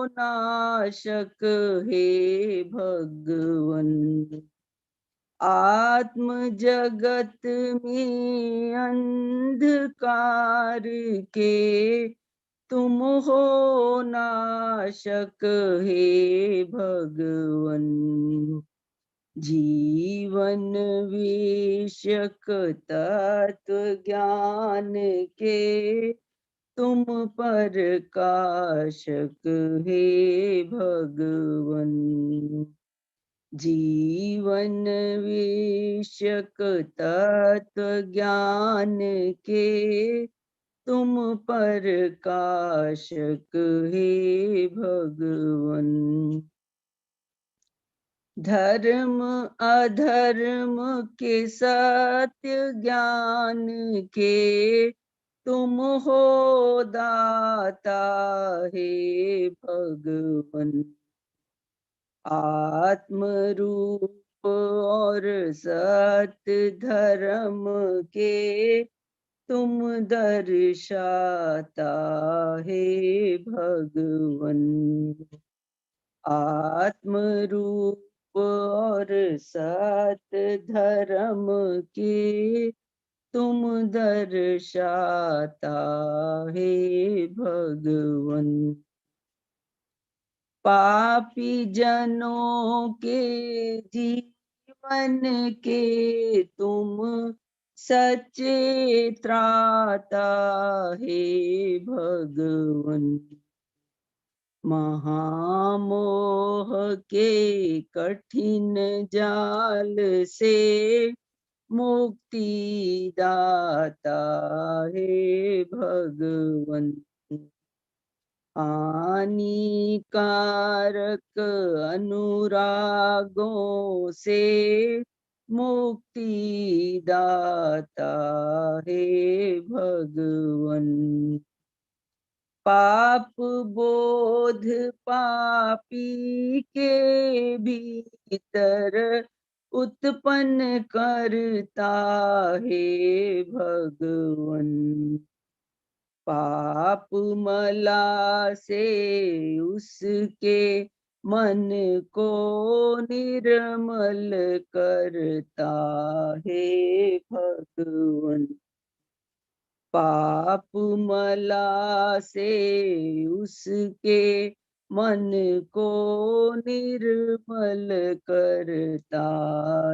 नाशक हे भगवन। आत्म जगत में अंधकार के तुम हो नाशक हे भगवन। जीवन विषयक तत्व ज्ञान के तुम प्रकाशक हे भगवन। जीवन विषयक तत्व ज्ञान के तुम प्रकाशक हे भगवन। धर्म अधर्म के सत्य ज्ञान के तुम हो दाता हे भगवन। आत्म रूप और सत्य धर्म के तुम दर्शाता हे भगवन। आत्म रूप और सत्य धर्म के तुम दर्शाता हे भगवन। पापी जनों के जीवन के तुम सच्चे त्राता हे भगवन। महामोह के कठिन जाल से मुक्ति दाता हे भगवन। हानिकारक अनुरागों से मुक्ति दाता हे भगवन। पाप बोध पापी के भीतर उत्पन्न करता हे भगवन। पाप मला से उसके मन को निर्मल करता हे भगवन। पाप मला से उसके मन को निर्मल करता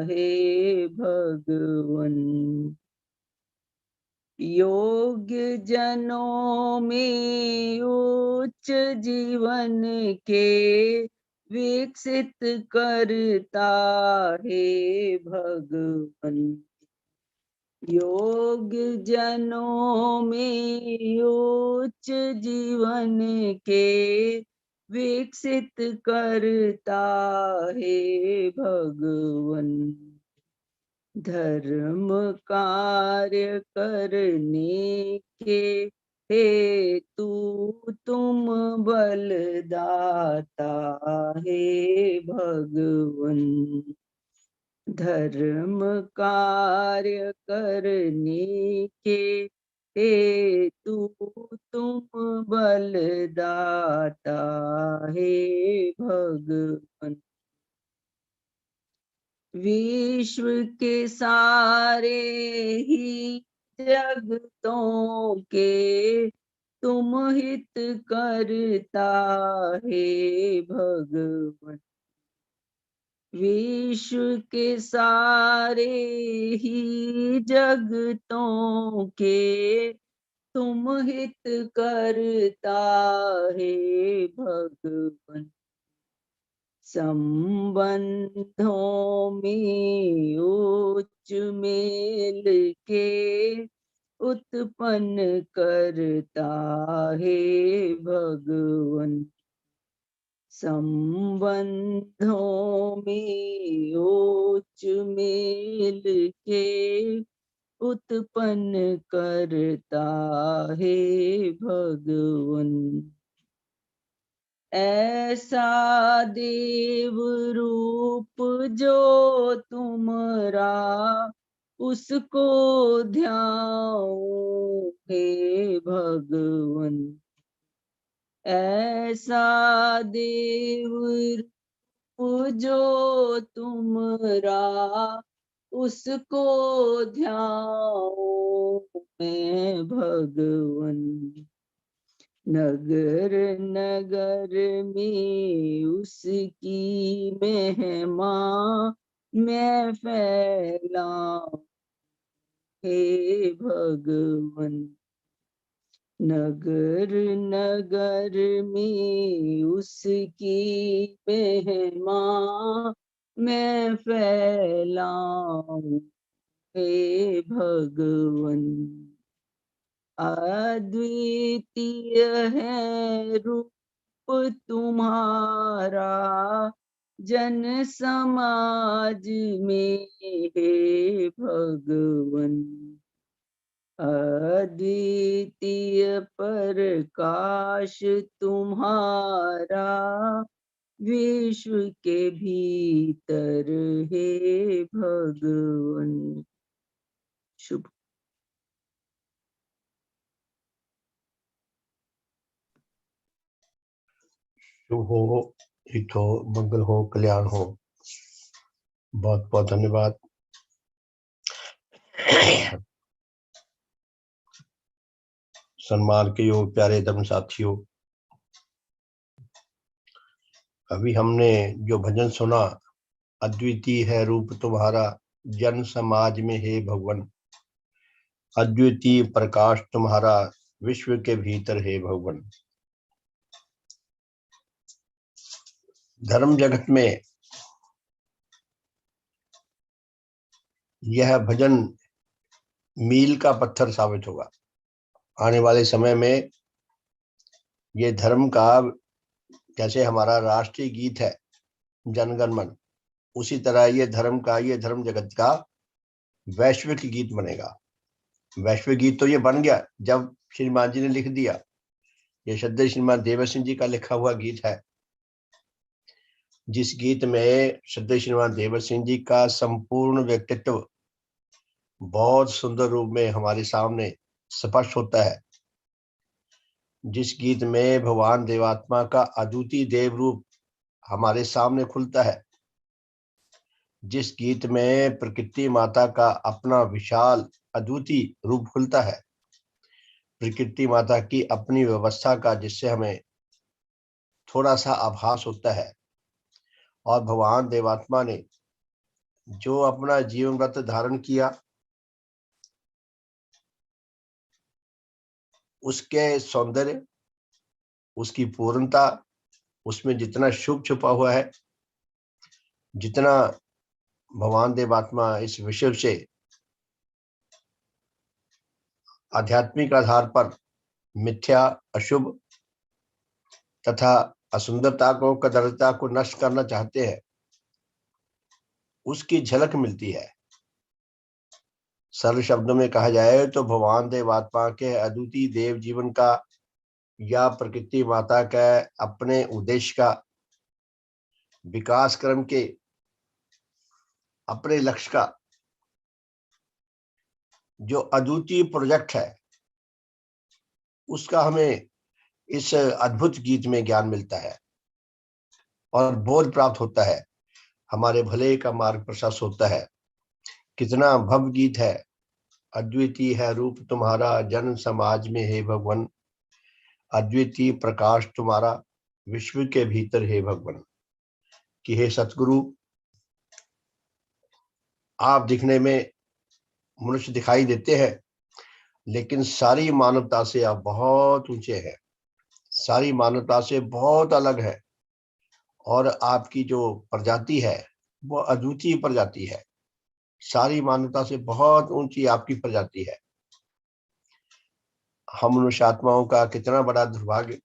हे भगवन। योग्य जनों में उच्च जीवन के विकसित करता हे भगवन। योग्य जनों में उच्च जीवन के विकसित करता हे भगवन। धर्म कार्य करने के हेतु तुम बलदाता हे भगवन। धर्म कार्य करने के हेतु तुम बलदाता हे भगवन। विश्व के सारे ही जगतों के तुम हित करता हे भगवन। विश्व के सारे ही जगतों के तुम हित करता हे भगवन। संबंधों में उच्च मेल के उत्पन्न करता हे भगवन। संबंधों में उच्च मेल के उत्पन्न करता हे भगवन। ऐसा देव रूप जो तुमरा उसको ध्याओ हे भगवन। ऐसा देव रूप जो तुमरा उसको ध्याओ मैं भगवन। नगर नगर में उसकी महिमा मैं फैलाऊं हे भगवन। नगर नगर में उसकी महिमा मैं फैलाऊं हे भगवन। अद्वितीय है रूप तुम्हारा जन समाज में हे भगवन। अद्वितीय प्रकाश तुम्हारा विश्व के भीतर हे भगवन। शुभ। शुभ हो, हित हो, मंगल हो, कल्याण हो। बहुत बहुत धन्यवाद। सम्मान के योग प्यारे धर्म साथियों, अभी हमने जो भजन सुना, अद्वितीय है रूप तुम्हारा जन समाज में हे भगवन, अद्वितीय प्रकाश तुम्हारा विश्व के भीतर हे भगवन। धर्म जगत में यह भजन मील का पत्थर साबित होगा। आने वाले समय में ये धर्म का, जैसे हमारा राष्ट्रीय गीत है जनगण मन, उसी तरह ये धर्म का, ये धर्म जगत का वैश्विक गीत बनेगा। वैश्विक गीत तो ये बन गया जब श्रीमान जी ने लिख दिया। ये श्रद्धेय श्रीमान देवर सिंह जी का लिखा हुआ गीत है, जिस गीत में श्रद्धेय श्रीमान देवर सिंह जी का संपूर्ण व्यक्तित्व बहुत सुंदर रूप में हमारे सामने स्पष्ट होता है। जिस गीत में भगवान देवात्मा का अद्वितीय देव रूप हमारे सामने खुलता है, जिस गीत में प्रकृति माता का अपना विशाल अद्वितीय रूप खुलता है, प्रकृति माता की अपनी व्यवस्था का जिससे हमें थोड़ा सा आभास होता है, और भगवान देवात्मा ने जो अपना जीवन व्रत धारण किया, उसके सौंदर्य, उसकी पूर्णता, उसमें जितना शुभ छुपा हुआ है, जितना भगवान देवात्मा इस विषय से आध्यात्मिक आधार पर मिथ्या, अशुभ तथा असुंदरता को, कदरता को नष्ट करना चाहते हैं, उसकी झलक मिलती है। सरल शब्दों में कहा जाए तो भगवान देवात्मा के अद्वितीय देव जीवन का या प्रकृति माता के अपने उद्देश्य का, विकास क्रम के अपने लक्ष्य का जो अद्वितीय प्रोजेक्ट है, उसका हमें इस अद्भुत गीत में ज्ञान मिलता है और बोध प्राप्त होता है। हमारे भले का मार्ग प्रशस्त होता है। कितना भव्य गीत है। अद्वितीय है रूप तुम्हारा जन समाज में हे भगवन, अद्वितीय प्रकाश तुम्हारा विश्व के भीतर हे भगवन। कि हे सतगुरु, आप दिखने में मनुष्य दिखाई देते हैं, लेकिन सारी मानवता से आप बहुत ऊंचे हैं, सारी मानवता से बहुत अलग है, और आपकी जो प्रजाति है वो अद्वितीय प्रजाति है। सारी मानवता से बहुत ऊंची आपकी प्रजाति है। हम मनुष्य आत्माओं का कितना बड़ा दुर्भाग्य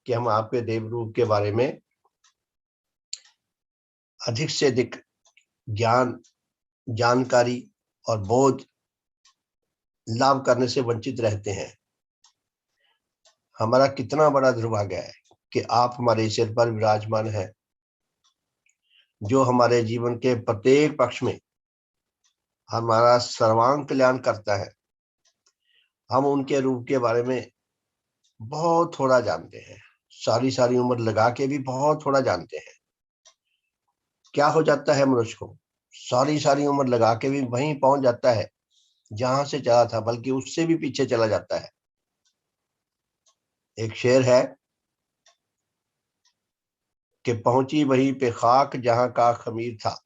कि हम आपके देव रूप के बारे में अधिक से अधिक ज्ञान, जानकारी और बोध लाभ करने से वंचित रहते हैं। हमारा कितना बड़ा दुर्भाग्य है कि आप हमारे सिर पर विराजमान हैं, जो हमारे जीवन के प्रत्येक पक्ष में हमारा सर्वांग कल्याण करता है। हम उनके रूप के बारे में बहुत थोड़ा जानते हैं, सारी सारी उम्र लगा के भी बहुत थोड़ा जानते हैं। क्या हो जाता है मनुष्य को, सारी सारी उम्र लगा के भी वहीं पहुंच जाता है जहां से चला था, बल्कि उससे भी पीछे चला जाता है। एक शेर है कि पहुंची वहीं पे खाक जहां का खमीर था,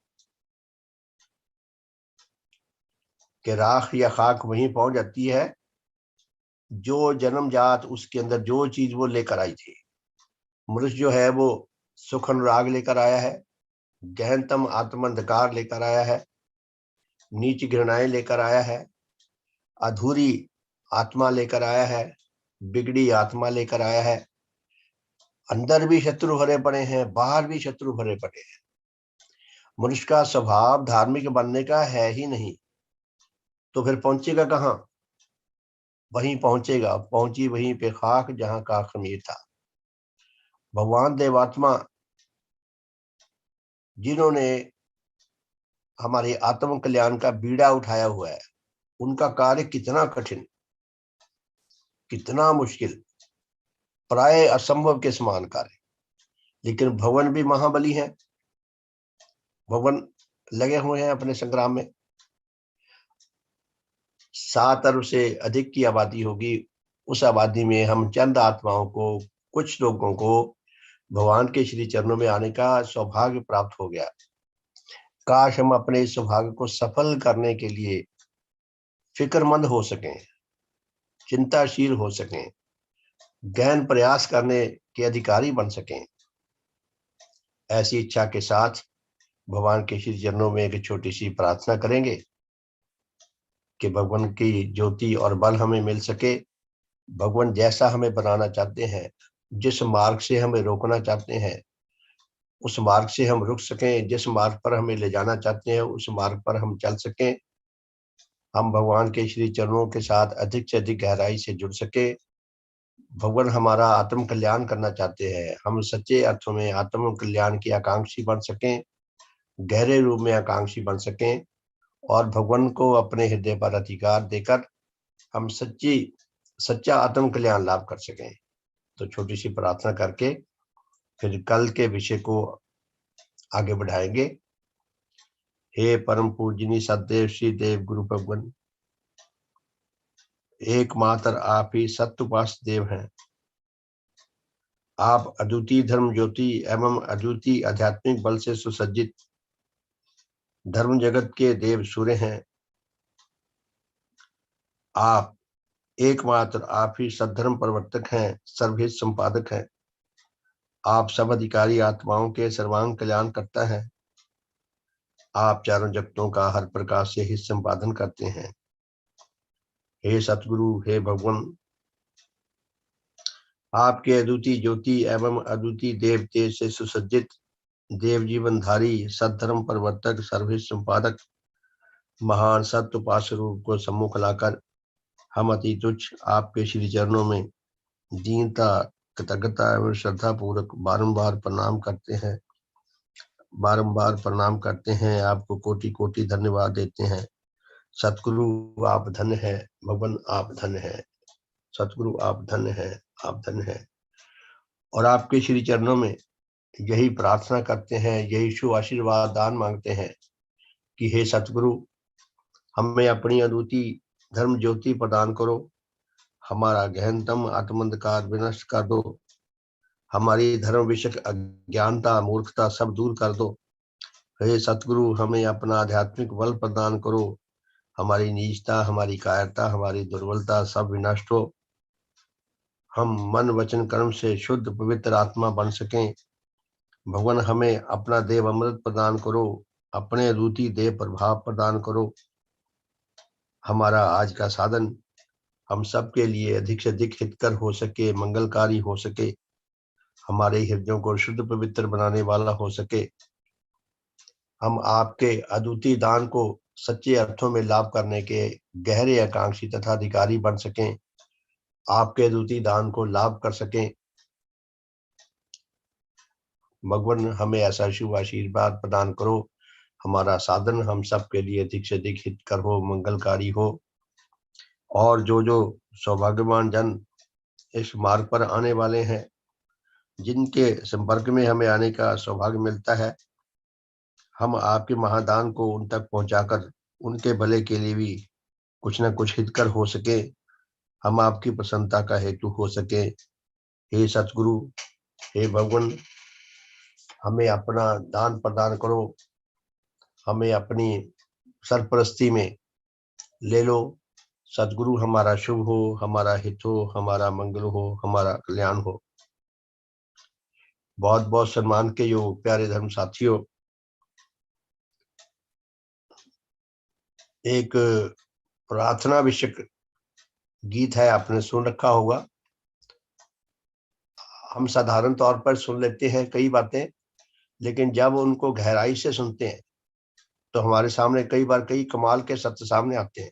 कि राख या खाक वहीं पहुंच जाती है जो जन्मजात उसके अंदर जो चीज वो लेकर आई थी। मनुष्य जो है वो सुख अनुराग लेकर आया है, गहनतम आत्म अंधकार लेकर आया है, नीच घृणाएं लेकर आया है, अधूरी आत्मा लेकर आया है, बिगड़ी आत्मा लेकर आया है। अंदर भी शत्रु भरे पड़े हैं, बाहर भी शत्रु भरे पड़े हैं। मनुष्य का स्वभाव धार्मिक बनने का है ही नहीं, तो फिर पहुंचेगा कहाँ? वहीं पहुंचेगा, पहुंची वहीं पे खाक जहां का खमीर था। भगवान देवात्मा जिन्होंने हमारे आत्म कल्याण का बीड़ा उठाया हुआ है, उनका कार्य कितना कठिन, कितना मुश्किल, प्राय असंभव के समान कार्य। लेकिन भगवान भी महाबली हैं, भगवान लगे हुए हैं अपने संग्राम में। 7 अरब से अधिक की आबादी होगी, उस आबादी में हम चंद आत्माओं को, कुछ लोगों को भगवान के श्री चरणों में आने का सौभाग्य प्राप्त हो गया। काश हम अपने इस सौभाग्य को सफल करने के लिए फिक्रमंद हो सकें, चिंताशील हो सकें, गहन प्रयास करने के अधिकारी बन सकें। ऐसी इच्छा के साथ भगवान के श्री चरणों में एक छोटी सी प्रार्थना करेंगे कि भगवान की ज्योति और बल हमें मिल सके। भगवान जैसा हमें बनाना चाहते हैं, जिस मार्ग से हमें रोकना चाहते हैं, उस मार्ग से हम रुक सकें। जिस मार्ग पर हमें ले जाना चाहते हैं, उस मार्ग पर हम चल सकें। हम भगवान के श्री चरणों के साथ अधिक से अधिक गहराई से जुड़ सके। भगवान हमारा आत्म कल्याण करना चाहते हैं, हम सच्चे अर्थों में आत्म कल्याण की आकांक्षी बन सकें, गहरे रूप में आकांक्षी बन सकें, और भगवान को अपने हृदय पर अधिकार देकर हम सच्चा आत्म कल्याण लाभ कर सकें। तो छोटी सी प्रार्थना करके फिर कल के विषय को आगे बढ़ाएंगे। हे परम पूजनीय सतदेव श्री देव गुरु भगवान, एकमात्र आप ही सत्युपास देव हैं। आप अद्वितीय धर्म ज्योति एवं अद्वितीय आध्यात्मिक बल से सुसज्जित धर्म जगत के देव सूर्य हैं। आप एकमात्र आप ही सद्धर्म प्रवर्तक हैं, सर्वहित संपादक हैं। आप सब अधिकारी आत्माओं के सर्वांग कल्याण करता है। आप चारों जगतों का हर प्रकार से हित संपादन करते हैं। हे सतगुरु, हे भगवान, आपके अद्वितीय ज्योति एवं अद्वितीय देव तेज से सुसज्जित देव जीवनधारी सद्धर्म प्रवर्तक सर्वहित संपादक महान सत्य उपास रूप को सम्मुख लाकर हम अति तुच्छ आपके श्री चरणों में दीनता, कृतज्ञता एवं श्रद्धा पूर्वक बारंबार प्रणाम करते हैं, बारंबार प्रणाम करते हैं। आपको कोटि कोटि धन्यवाद देते हैं। सतगुरु आप धन्य है, भगवान आप धन्य है, सतगुरु आप धन्य है, आप धन्य है। और आपके श्री चरणों में यही प्रार्थना करते हैं, यही शुभ आशीर्वाद दान मांगते हैं कि हे सतगुरु, हमें अपनी अद्वितीय धर्म ज्योति प्रदान करो, हमारा गहनतम आत्मंधकार विनष्ट कर दो, हमारी धर्म विषयक अज्ञानता मूर्खता सब दूर कर दो। हे सतगुरु, हमें अपना आध्यात्मिक बल प्रदान करो, हमारी नीचता, हमारी कायरता, हमारी दुर्बलता सब विनष्ट हो, हम मन वचन कर्म से शुद्ध पवित्र आत्मा बन सकें। भगवान, हमें अपना देव अमृत प्रदान करो, अपने अद्वितीय देव प्रभाव प्रदान करो। हमारा आज का साधन हम सब के लिए अधिक से अधिक हितकर हो सके, मंगलकारी हो सके, हमारे हृदयों को शुद्ध पवित्र बनाने वाला हो सके। हम आपके अद्वितीय दान को सच्चे अर्थों में लाभ करने के गहरे आकांक्षी तथा अधिकारी बन सकें, आपके अद्वितीय दान को लाभ कर सकें। भगवान, हमें ऐसा शुभ आशीर्वाद प्रदान करो, हमारा साधन हम सब के लिए अधिक से अधिक हितकर हो, मंगलकारी हो। और जो जो सौभाग्यवान जन इस मार्ग पर आने वाले हैं, जिनके संपर्क में हमें आने का सौभाग्य मिलता है, हम आपके महादान को उन तक पहुंचाकर उनके भले के लिए भी कुछ न कुछ हितकर हो सके, हम आपकी प्रसन्नता का हेतु हो सके। हे सतगुरु, हे भगवान, हमें अपना दान प्रदान करो, हमें अपनी सरपरस्ती में ले लो। सतगुरु, हमारा शुभ हो, हमारा हित हो, हमारा मंगल हो, हमारा कल्याण हो। बहुत बहुत सम्मान के यो प्यारे धर्म साथियों, एक प्रार्थना विषयक गीत है, आपने सुन रखा होगा। हम साधारण तौर पर सुन लेते हैं कई बातें, लेकिन जब उनको गहराई से सुनते हैं तो हमारे सामने कई बार कई कमाल के सत्य सामने आते हैं।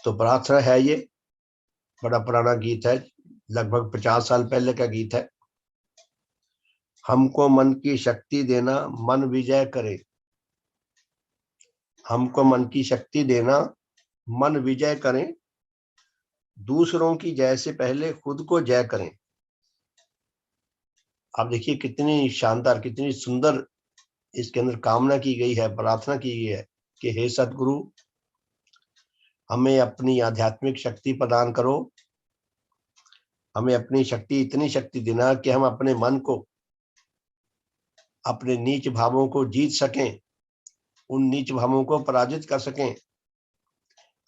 तो प्रार्थना है ये, बड़ा पुराना गीत है, लगभग 50 साल पहले का गीत है। हमको मन की शक्ति देना, मन विजय करे। हमको मन की शक्ति देना, मन विजय करें। दूसरों की जय से पहले खुद को जय करें। आप देखिए कितनी शानदार, कितनी सुंदर इसके अंदर कामना की गई है, प्रार्थना की गई है कि हे सतगुरु, हमें अपनी आध्यात्मिक शक्ति प्रदान करो। हमें अपनी शक्ति, इतनी शक्ति देना कि हम अपने मन को, अपने नीच भावों को जीत सकें, उन नीच भावों को पराजित कर सकें।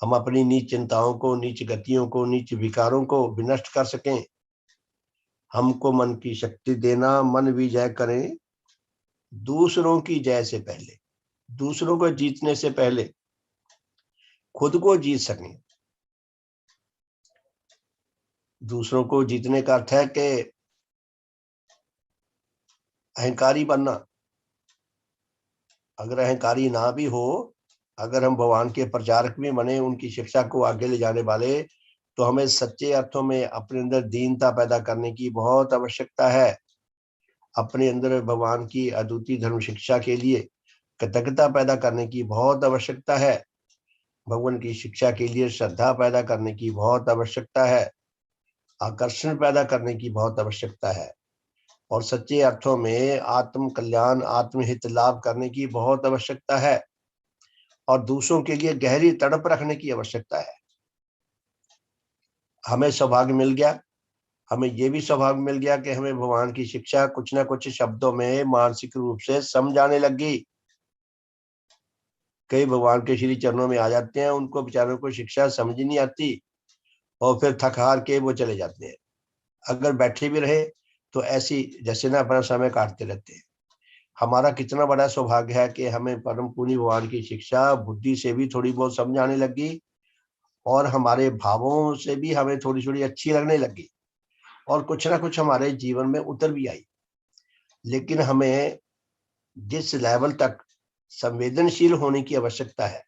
हम अपनी नीच चिंताओं को, नीच गतियों को, नीच विकारों को विनष्ट कर सकें। हमको मन की शक्ति देना, मन विजय करें। दूसरों की जय से पहले, दूसरों को जीतने से पहले खुद को जीत सकें। दूसरों को जीतने का अर्थ है कि अहंकारी बनना। अगर अहंकारी ना भी हो, अगर हम भगवान के प्रचारक भी बने, उनकी शिक्षा को आगे ले जाने वाले, तो हमें सच्चे अर्थों में अपने अंदर दीनता पैदा करने की बहुत आवश्यकता है। अपने अंदर भगवान की अद्वितीय धर्म शिक्षा के लिए कृतज्ञता पैदा करने की बहुत आवश्यकता है। भगवान की शिक्षा के लिए श्रद्धा पैदा करने की बहुत आवश्यकता है। आकर्षण पैदा करने की बहुत आवश्यकता है। और सच्चे अर्थों में आत्म कल्याण, आत्महित लाभ करने की बहुत आवश्यकता है। और दूसरों के लिए गहरी तड़प रखने की आवश्यकता है। हमें सौभाग्य मिल गया, हमें ये भी सौभाग्य मिल गया कि हमें भगवान की शिक्षा कुछ ना कुछ शब्दों में मानसिक रूप से समझाने लग गई। कई भगवान के श्री चरणों में आ जाते हैं, उनको बेचारों को शिक्षा समझ नहीं आती और फिर थक हार के वो चले जाते हैं। अगर बैठे भी रहे तो ऐसी जैसे ना अपना समय काटते रहते हैं। हमारा कितना बड़ा सौभाग्य है कि हमें परम पूज्य भगवान की शिक्षा बुद्धि से भी थोड़ी बहुत समझ आने लगी और हमारे भावों से भी हमें थोड़ी थोड़ी अच्छी लगने लगी और कुछ ना कुछ हमारे जीवन में उतर भी आई। लेकिन हमें जिस लेवल तक संवेदनशील होने की आवश्यकता है,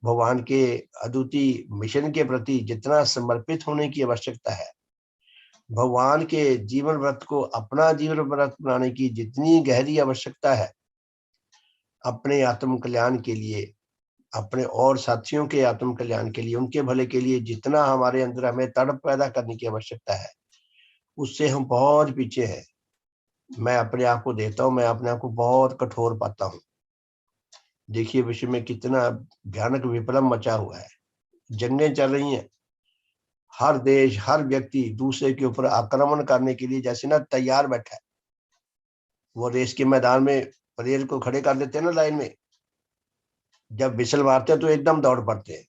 भगवान के अद्वितीय मिशन के प्रति जितना समर्पित होने की आवश्यकता है, भगवान के जीवन व्रत को अपना जीवन व्रत बनाने की जितनी गहरी आवश्यकता है, अपने आत्म कल्याण के लिए, अपने और साथियों के आत्म कल्याण के लिए, उनके भले के लिए जितना हमारे अंदर हमें तड़प पैदा करने की आवश्यकता है, उससे हम बहुत पीछे हैं। मैं अपने आप को देता हूँ, मैं अपने आप को बहुत कठोर पाता हूँ। देखिए विश्व में कितना भयानक विप्लव मचा हुआ है, जंगें चल रही हैं, हर देश, हर व्यक्ति दूसरे के ऊपर आक्रमण करने के लिए जैसे ना तैयार बैठा है। वो रेस के मैदान में परेड को खड़े कर देते हैं ना लाइन में, जब विसल मारते हैं तो एकदम दौड़ पड़ते हैं।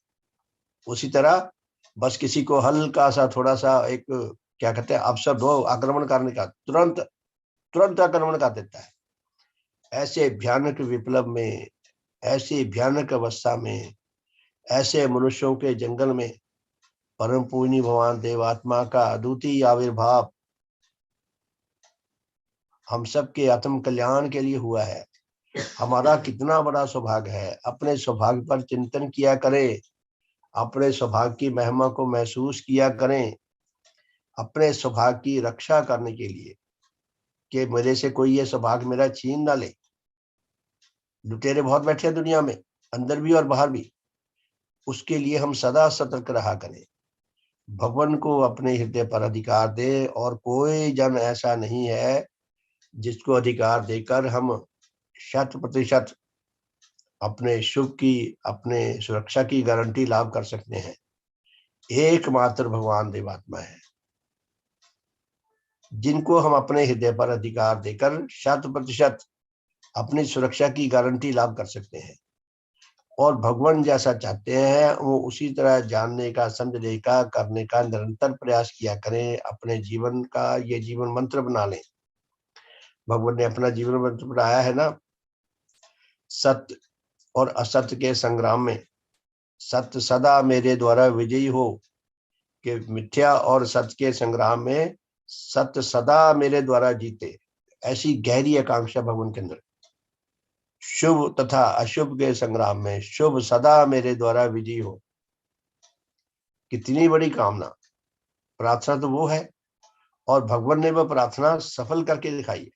उसी तरह बस किसी को हल्का सा थोड़ा सा एक क्या कहते हैं अवसर दो आक्रमण करने का, तुरंत तुरंत आक्रमण कर देता है। ऐसे भयानक विप्लव में, ऐसी भयानक अवस्था में, ऐसे मनुष्यों के जंगल में परम पूज्य भगवान देवात्मा का अद्वितीय आविर्भाव हम सबके आत्म कल्याण के लिए हुआ है। हमारा कितना बड़ा सौभाग्य है। अपने सौभाग्य पर चिंतन किया करें, अपने सौभाग्य की महिमा को महसूस किया करें, अपने सौभाग्य की रक्षा करने के लिए कि मेरे से कोई ये सौभाग्य मेरा छीन ना ले। लुटेरे बहुत बैठे हैं दुनिया में, अंदर भी और बाहर भी। उसके लिए हम सदा सतर्क रहा करें। भगवान को अपने हृदय पर अधिकार दे, और कोई जन ऐसा नहीं है जिसको अधिकार देकर हम 100% अपने शुभ की, अपने सुरक्षा की गारंटी लाभ कर सकते हैं। एकमात्र भगवान देवात्मा है जिनको हम अपने हृदय पर अधिकार देकर 100% अपनी सुरक्षा की गारंटी लाभ कर सकते हैं। और भगवान जैसा चाहते हैं वो उसी तरह जानने का, समझने का, करने का निरंतर प्रयास किया करें। अपने जीवन का ये जीवन मंत्र बना लें। भगवान ने अपना जीवन मंत्र बनाया है ना, सत्य और असत्य के संग्राम में सत्य सदा मेरे द्वारा विजयी हो, कि मिथ्या और सत्य के संग्राम में सत्य सदा मेरे द्वारा जीते। ऐसी गहरी आकांक्षा भगवान के अंदर। शुभ तथा अशुभ के संग्राम में शुभ सदा मेरे द्वारा विजयी हो। कितनी बड़ी कामना, प्रार्थना तो वो है, और भगवान ने वह प्रार्थना सफल करके दिखाई है,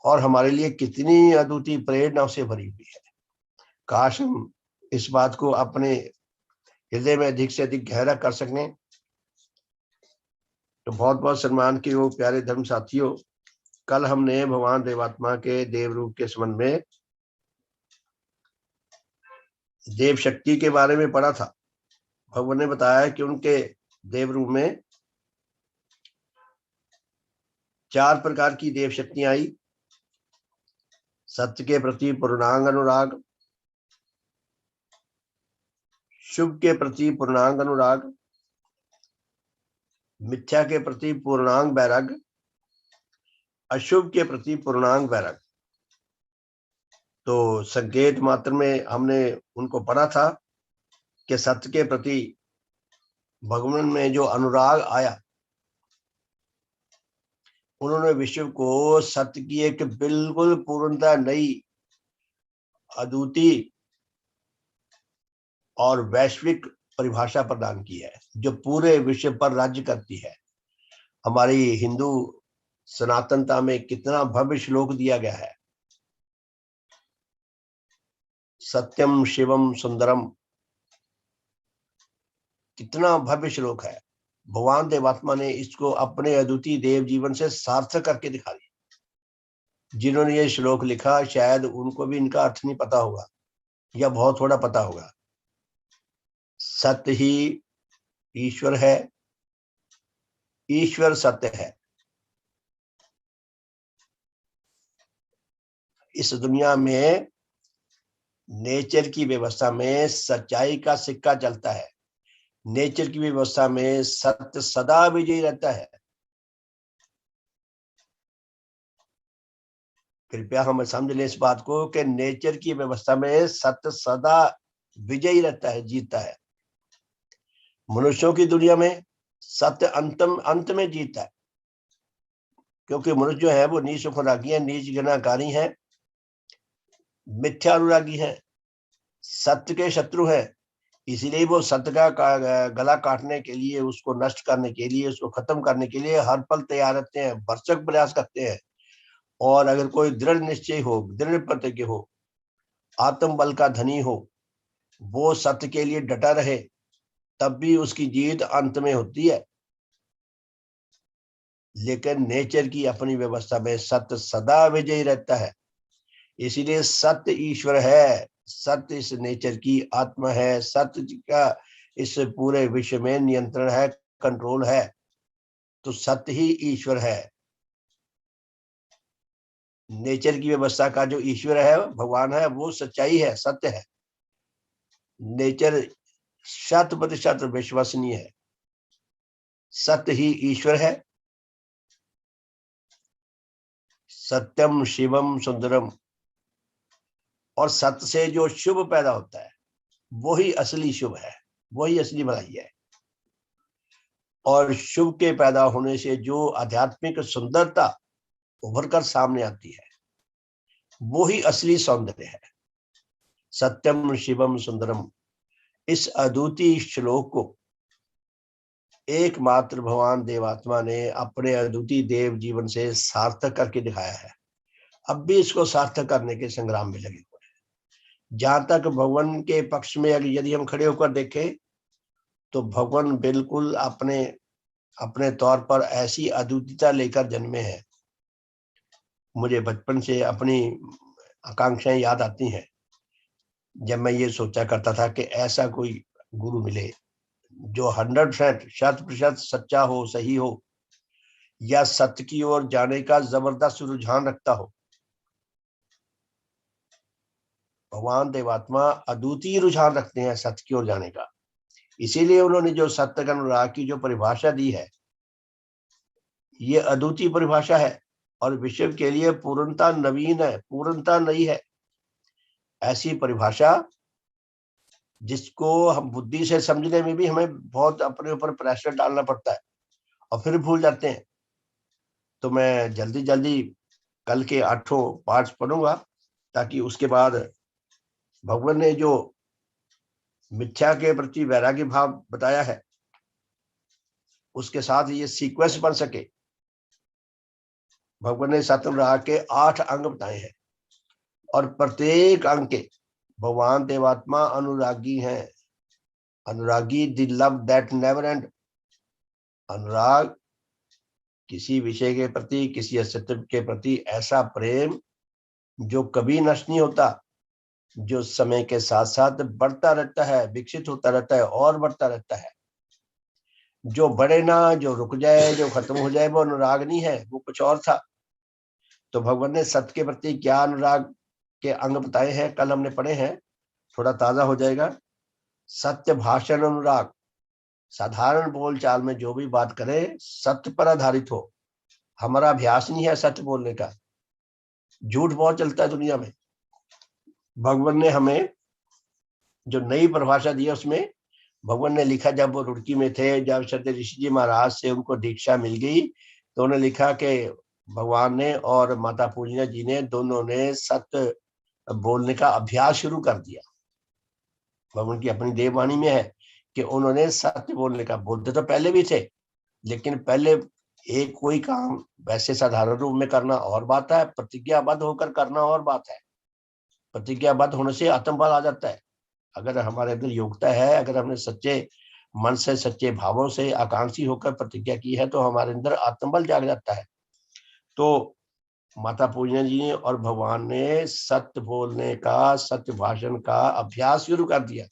और हमारे लिए कितनी अद्वितीय प्रेरणा से भरी हुई है। काश हम इस बात को अपने हृदय में अधिक से अधिक गहरा कर सकें। तो बहुत बहुत सम्मान के वो प्यारे धर्म साथियों, कल हमने भगवान देवात्मा के देव रूप के संबंध में, देव शक्ति के बारे में पढ़ा था। भगवान ने बताया कि उनके देव रूप में 4 प्रकार की देव शक्तियां आई। सत्य के प्रति पूर्णांग अनुराग, शुभ के प्रति पूर्णांग अनुराग, मिथ्या के प्रति पूर्णांग वैराग्य, अशुभ के प्रति पूर्णांग वैराग्य। तो संकेत मात्र में हमने उनको पढ़ा था कि सत्य के प्रति भगवान में जो अनुराग आया, उन्होंने विश्व को सत्य की एक बिल्कुल पूर्णता नई, अद्वितीय और वैश्विक परिभाषा प्रदान की है, जो पूरे विश्व पर राज्य करती है। हमारी हिंदू सनातनता में कितना भव्य श्लोक दिया गया है, सत्यम शिवम सुंदरम। कितना भव्य श्लोक है। भगवान देवात्मा ने इसको अपने अद्वितीय देव जीवन से सार्थक करके दिखा दिया। जिन्होंने ये श्लोक लिखा शायद उनको भी इनका अर्थ नहीं पता होगा, या बहुत थोड़ा पता होगा। सत्य ही ईश्वर है, ईश्वर सत्य है। इस दुनिया में नेचर की व्यवस्था में सच्चाई का सिक्का चलता है। नेचर की व्यवस्था में सत्य सदा विजयी रहता है। कृपया हम समझ लें इस बात को कि नेचर की व्यवस्था में सत्य सदा विजयी रहता है, जीतता है। मनुष्यों की दुनिया में सत्य अंत में जीतता है, क्योंकि मनुष्य जो है वो नीच सुखरागी है, नीच घृणाकारी है, मिथ्या अनुरागी है, सत्य के शत्रु है। इसीलिए वो सत्य का गला काटने के लिए, उसको नष्ट करने के लिए, उसको खत्म करने के लिए हर पल तैयार रहते हैं, भरसक प्रयास करते हैं। और अगर कोई दृढ़ निश्चय हो, दृढ़ प्रतिज्ञ हो, आत्म बल का धनी हो, वो सत्य के लिए डटा रहे, तब भी उसकी जीत अंत में होती है। लेकिन नेचर की अपनी व्यवस्था में सत्य सदा विजयी रहता है। इसीलिए सत्य ईश्वर है, सत्य इस नेचर की आत्मा है, सत्य का इस पूरे विश्व में नियंत्रण है, कंट्रोल है। तो सत्य ही ईश्वर है। नेचर की व्यवस्था का जो ईश्वर है, भगवान है, वो सच्चाई है, सत्य है। नेचर 100% विश्वसनीय है। सत्य ही ईश्वर है। सत्यम शिवम सुंदरम। और सत्य से जो शुभ पैदा होता है वही असली शुभ है, वही असली भलाई है। और शुभ के पैदा होने से जो आध्यात्मिक सुंदरता उभर कर सामने आती है, वही असली सौंदर्य है। सत्यम शिवम सुंदरम, इस अद्वितीय श्लोक को एकमात्र भगवान देवात्मा ने अपने अद्वितीय देव जीवन से सार्थक करके दिखाया है। अब भी इसको सार्थक करने के संग्राम में लगे हुए हैं। जहां तक भगवान के पक्ष में यदि हम खड़े होकर देखें तो भगवान बिल्कुल अपने अपने तौर पर ऐसी अद्वितीयता लेकर जन्मे हैं। मुझे बचपन से अपनी आकांक्षाएं याद आती हैं, जब मैं ये सोचा करता था कि ऐसा कोई गुरु मिले जो 100% 100% सच्चा हो, सही हो, या सत्य की ओर जाने का जबरदस्त रुझान रखता हो। भगवान देवात्मा अद्वितीय रुझान रखते हैं सत्य की ओर जाने का। इसीलिए उन्होंने जो सत्य का अनुराग की जो परिभाषा दी है, ये अद्वितीय परिभाषा है और विश्व के लिए पूर्णता नवीन है, पूर्णता नई है। ऐसी परिभाषा जिसको हम बुद्धि से समझने में भी हमें बहुत अपने ऊपर प्रेशर डालना पड़ता है और फिर भूल जाते हैं। तो मैं जल्दी जल्दी कल के 8 पार्ट्स पढ़ूंगा, ताकि उसके बाद भगवान ने जो मिथ्या के प्रति वैराग्य भाव बताया है, उसके साथ ये सीक्वेंस बन सके। भगवान ने सत्यनारायण के 8 अंग बताए हैं और प्रत्येक अंग के भगवान देवात्मा अनुरागी हैं। अनुरागी, the love that never end. अनुराग किसी विषय के प्रति, किसी अस्तित्व के प्रति ऐसा प्रेम जो कभी नष्ट नहीं होता, जो समय के साथ साथ बढ़ता रहता है, विकसित होता रहता है और बढ़ता रहता है, जो बढ़े ना, जो रुक जाए, जो खत्म हो जाए, वो अनुराग नहीं है, वो कुछ और था। तो भगवान ने सत्य के प्रति क्या अनुराग के अंग बताए हैं, कल हमने पढ़े हैं, थोड़ा ताजा हो जाएगा। सत्य भाषण अनुराग, साधारण बोलचाल में जो भी बात करें सत्य पर आधारित हो। हमारा अभ्यास नहीं है सत्य बोलने का, झूठ बहुत चलता है दुनिया में। भगवान ने हमें जो नई परिभाषा दी है, उसमें भगवान ने लिखा, जब वो रुड़की में थे, जब सत्य ऋषि जी महाराज से उनको दीक्षा मिल गई, तो उन्होंने लिखा कि भगवान ने और माता पूजना जी ने दोनों ने सत्य बोलने का अभ्यास शुरू कर दिया। भगवान की अपनी देववाणी में है कि उन्होंने सत्य बोलने का, बोलते तो पहले भी थे, लेकिन पहले एक कोई काम वैसे साधारण रूप में करना और बात है, प्रतिज्ञाबद्ध होकर करना और बात है। प्रतिज्ञाबद्ध होने से आत्मबल आ जाता है। अगर हमारे अंदर योग्यता है, अगर हमने सच्चे मन से, सच्चे भावों से आकांक्षी होकर प्रतिज्ञा की है, तो हमारे अंदर आत्मबल जाग जाता है। तो माता पूजना जी ने और भगवान ने सत्य बोलने का, सत्य भाषण का अभ्यास शुरू कर दिया।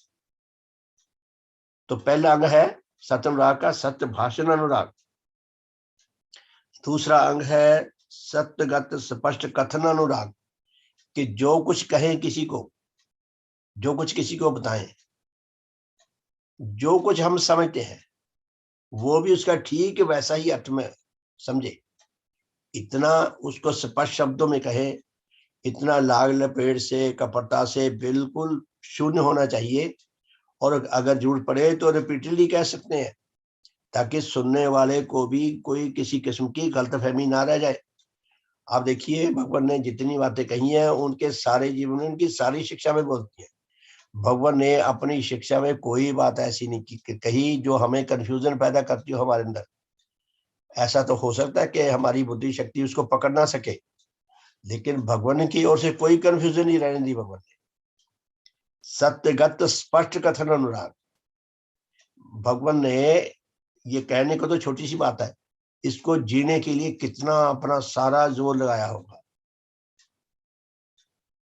तो पहला अंग है सत्य अनुराग का, सत्य भाषण अनुराग। दूसरा अंग है सत्यगत स्पष्ट कथन अनुराग, कि जो कुछ कहें किसी को, जो कुछ किसी को बताएं, जो कुछ हम समझते हैं वो भी उसका ठीक वैसा ही अर्थ में समझे। इतना उसको स्पष्ट शब्दों में कहे, इतना लाग लपेट से, कपटता से बिल्कुल शून्य होना चाहिए। और अगर जरूरत पड़े तो रिपीटेडली कह सकते हैं, ताकि सुनने वाले को भी कोई किसी किस्म की गलतफहमी ना रह जाए। आप देखिए, भगवान ने जितनी बातें कही हैं, उनके सारे जीवन में, उनकी सारी शिक्षा में बोलती है। भगवान ने अपनी शिक्षा में कोई बात ऐसी नहीं कही जो हमें कंफ्यूजन पैदा करती हो हमारे अंदर। ऐसा तो हो सकता है कि हमारी बुद्धि शक्ति उसको पकड़ ना सके, लेकिन भगवान की ओर से कोई कंफ्यूजन नहीं रहने दी भगवान ने। सत्यगत स्पष्ट कथन अनुराग, भगवान ने ये कहने को तो छोटी सी बात है, इसको जीने के लिए कितना अपना सारा जोर लगाया होगा,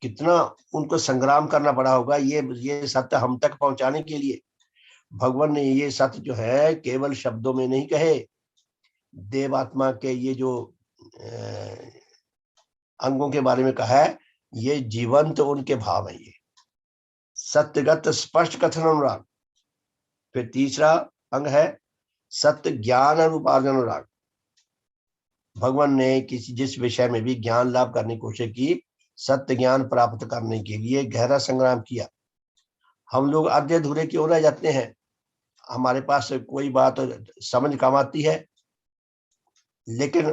कितना उनको संग्राम करना पड़ा होगा ये सत्य हम तक पहुंचाने के लिए। भगवान ने ये सत्य जो है केवल शब्दों में नहीं कहे, देवात्मा के ये जो अंगों के बारे में कहा है, ये जीवंत उनके भाव है। ये सत्यगत स्पष्ट कथन अनुराग। फिर तीसरा अंग है सत्य ज्ञान अनुपार्जन अनुराग। भगवान ने किसी जिस विषय में भी ज्ञान लाभ करने की कोशिश की, सत्य ज्ञान प्राप्त करने के लिए गहरा संग्राम किया। हम लोग आधे अधूरे क्यों रह जाते हैं? हमारे पास कोई बात समझ कम आती है, लेकिन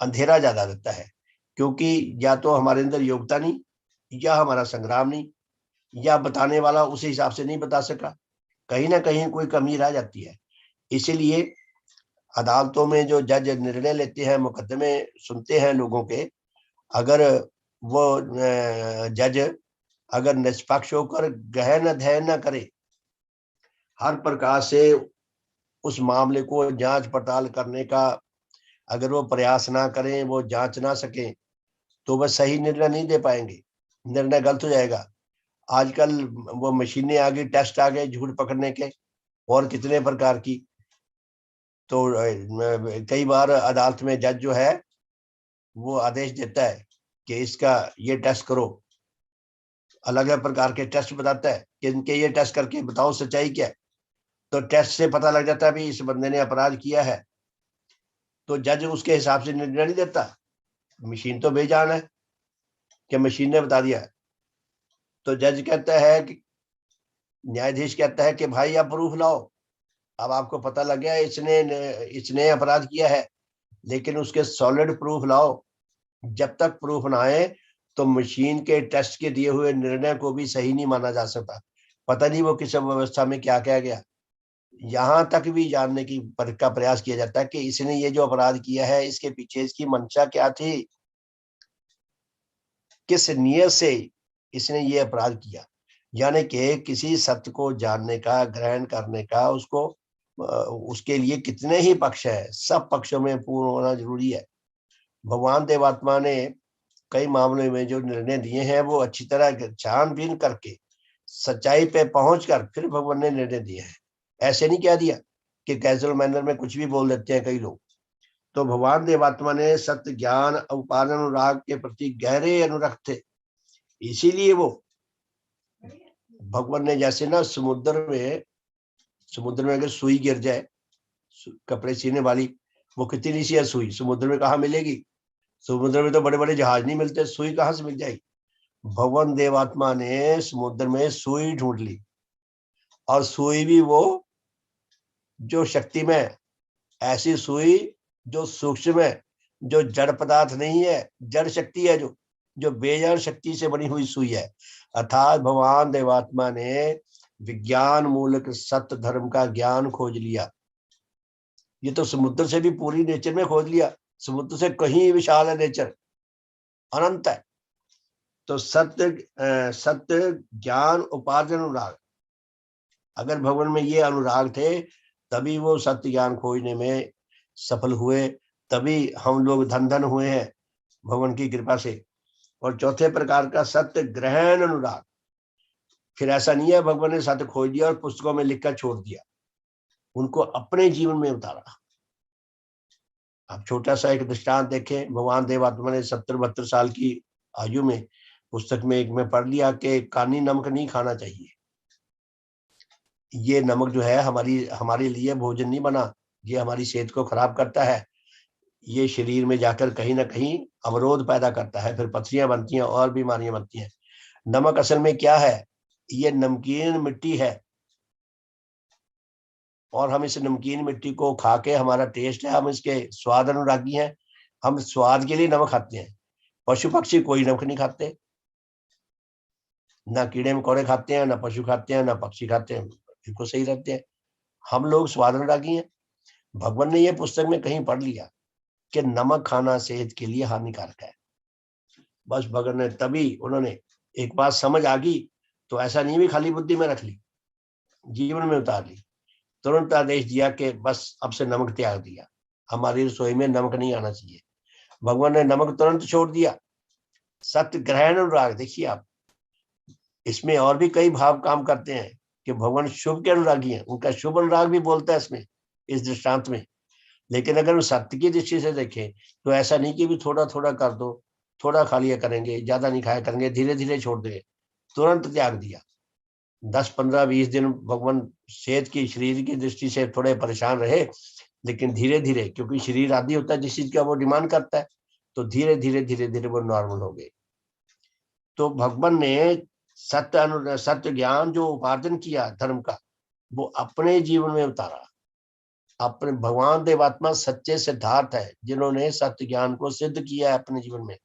अंधेरा ज्यादा रहता है, क्योंकि या तो हमारे अंदर योग्यता नहीं, या हमारा संग्राम नहीं, या बताने वाला उस हिसाब से नहीं बता सका। कहीं ना कहीं कोई कमी रह जाती है। इसीलिए अदालतों में जो जज निर्णय लेते हैं, मुकदमे सुनते हैं लोगों के, अगर वो जज अगर निष्पक्ष होकर गहन अध्ययन न करे, हर प्रकार से उस मामले को जांच पड़ताल करने का अगर वो प्रयास ना करें, वो जांच ना सकें, तो वह सही निर्णय नहीं दे पाएंगे, निर्णय गलत हो जाएगा। आजकल वो मशीनें आ गई, टेस्ट आ गए झूठ पकड़ने के, और कितने प्रकार की। तो कई बार अदालत में जज जो है वो आदेश देता है कि इसका ये टेस्ट करो, अलग अलग प्रकार के टेस्ट बताता है कि इनके ये टेस्ट करके बताओ सच्चाई क्या है। तो टेस्ट से पता लग जाता है भी इस बंदे ने अपराध किया है, तो जज उसके हिसाब से निर्णय नहीं देता। मशीन तो बेजान है कि मशीन ने बता दिया। तो जज कहता है कि न्यायाधीश कहता है कि भाई आप प्रूफ लाओ, अब आपको पता लग गया इसने अपराध किया है, लेकिन उसके सॉलिड प्रूफ लाओ। जब तक प्रूफ ना आए तो मशीन के टेस्ट के दिए हुए निर्णय को भी सही नहीं माना जा सकता। पता नहीं वो किस व्यवस्था में क्या कहा गया। यहां तक भी जानने की का प्रयास किया जाता है कि इसने ये जो अपराध किया है इसके पीछे इसकी मंशा क्या थी, किस नियत से इसने ये अपराध किया। यानी कि किसी सत्य को जानने का, ग्रहण करने का, उसको उसके लिए कितने ही पक्ष है, सब पक्षों में पूर्ण होना जरूरी है। भगवान देवात्मा ने कई मामलों में जो निर्णय दिए हैं वो अच्छी तरह छानबीन करके सच्चाई पे पहुंचकर फिर भगवान ने निर्णय दिए हैं। ऐसे नहीं कह दिया कि कैजुअल मैनर में कुछ भी बोल देते हैं कई लोग। तो भगवान देवात्मा ने सत्य ज्ञान उपादान अनुराग के प्रति गहरे अनुरक्त थे। इसीलिए वो भगवान ने जैसे ना समुद्र में अगर सुई गिर जाए, कपड़े सीने वाली, वो कितनी सी है सुई, समुद्र में कहाँ मिलेगी। समुद्र में तो बड़े बड़े जहाज नहीं मिलते, सुई कहाँ से मिल जाएगी। भगवान देवात्मा ने समुद्र में सुई ढूंढ ली, और सुई भी वो जो शक्ति में, ऐसी सुई जो सूक्ष्म है, जो जड़ पदार्थ नहीं है, जड़ शक्ति है, जो बेजड़ शक्ति से बनी हुई सुई है। अर्थात भगवान देवात्मा ने विज्ञान मूलक सत्य धर्म का ज्ञान खोज लिया। ये तो समुद्र से भी पूरी नेचर में खोज लिया, समुद्र से कहीं विशाल है नेचर, अनंत है। तो सत्य ज्ञान उपार्जन अनुराग, अगर भगवान में ये अनुराग थे तभी वो सत्य ज्ञान खोजने में सफल हुए, तभी हम लोग धन धन हुए हैं भगवान की कृपा से। और चौथे प्रकार का सत्य ग्रहण अनुराग। फिर ऐसा नहीं है भगवान ने सत्य खोज दिया और पुस्तकों में लिखकर छोड़ दिया, उनको अपने जीवन में उतारा। आप छोटा सा एक दृष्टांत देखें, भगवान देवात्मा ने 70-72 साल की आयु में पुस्तक में एक में पढ़ लिया कि कानी नमक नहीं खाना चाहिए। ये नमक जो है हमारे लिए भोजन नहीं बना, ये हमारी सेहत को खराब करता है, ये शरीर में जाकर कहीं ना कहीं अवरोध पैदा करता है, फिर पथरियां बनती हैं और बीमारियां बनती हैं। नमक असल में क्या है, ये नमकीन मिट्टी है, और हम इस नमकीन मिट्टी को खा के, हमारा टेस्ट है, हम इसके स्वाद अनुरागी हैं, हम स्वाद के लिए नमक खाते हैं। पशु पक्षी कोई नमक नहीं खाते, ना कीड़े मकोड़े खाते हैं, ना पशु खाते हैं, ना पक्षी खाते हैं, बिल्कुल सही रहते हैं। हम लोग स्वाद अनुरागी हैं। भगवान ने ये पुस्तक में कहीं पढ़ लिया कि नमक खाना सेहत के लिए हानिकारक है। बस भगवान ने तभी, उन्होंने एक बात समझ आ गई तो ऐसा नहीं भी खाली बुद्धि में रख ली, जीवन में उतार ली। तुरंत आदेश दिया कि बस अब से नमक त्याग दिया, हमारी रसोई में नमक नहीं आना चाहिए। भगवान ने नमक तुरंत छोड़ दिया। सत्य ग्रहण अनुराग, देखिए आप, इसमें और भी कई भाव काम करते हैं कि भगवान शुभ के अनुरागी हैं, उनका शुभ अनुराग भी बोलता है इसमें, इस दृष्टांत में। लेकिन अगर हम सत्य की दृष्टि से देखें तो ऐसा नहीं कि भी थोड़ा थोड़ा कर दो, थोड़ा खा लिया करेंगे, ज्यादा नहीं खाया करेंगे, धीरे धीरे छोड़ देंगे, तुरंत त्याग दिया। 10-15-20 दिन भगवान सेहत की, शरीर की दृष्टि से थोड़े परेशान रहे, लेकिन धीरे धीरे, क्योंकि शरीर आदि होता है जिस चीज का वो डिमांड करता है, तो धीरे धीरे वो नॉर्मल हो गए। तो भगवान ने सत्य ज्ञान जो उपार्जन किया धर्म का, वो अपने जीवन में उतारा। अपने भगवान देवात्मा सच्चे सिद्धार्थ है जिन्होंने सत्य ज्ञान को सिद्ध किया है अपने जीवन में।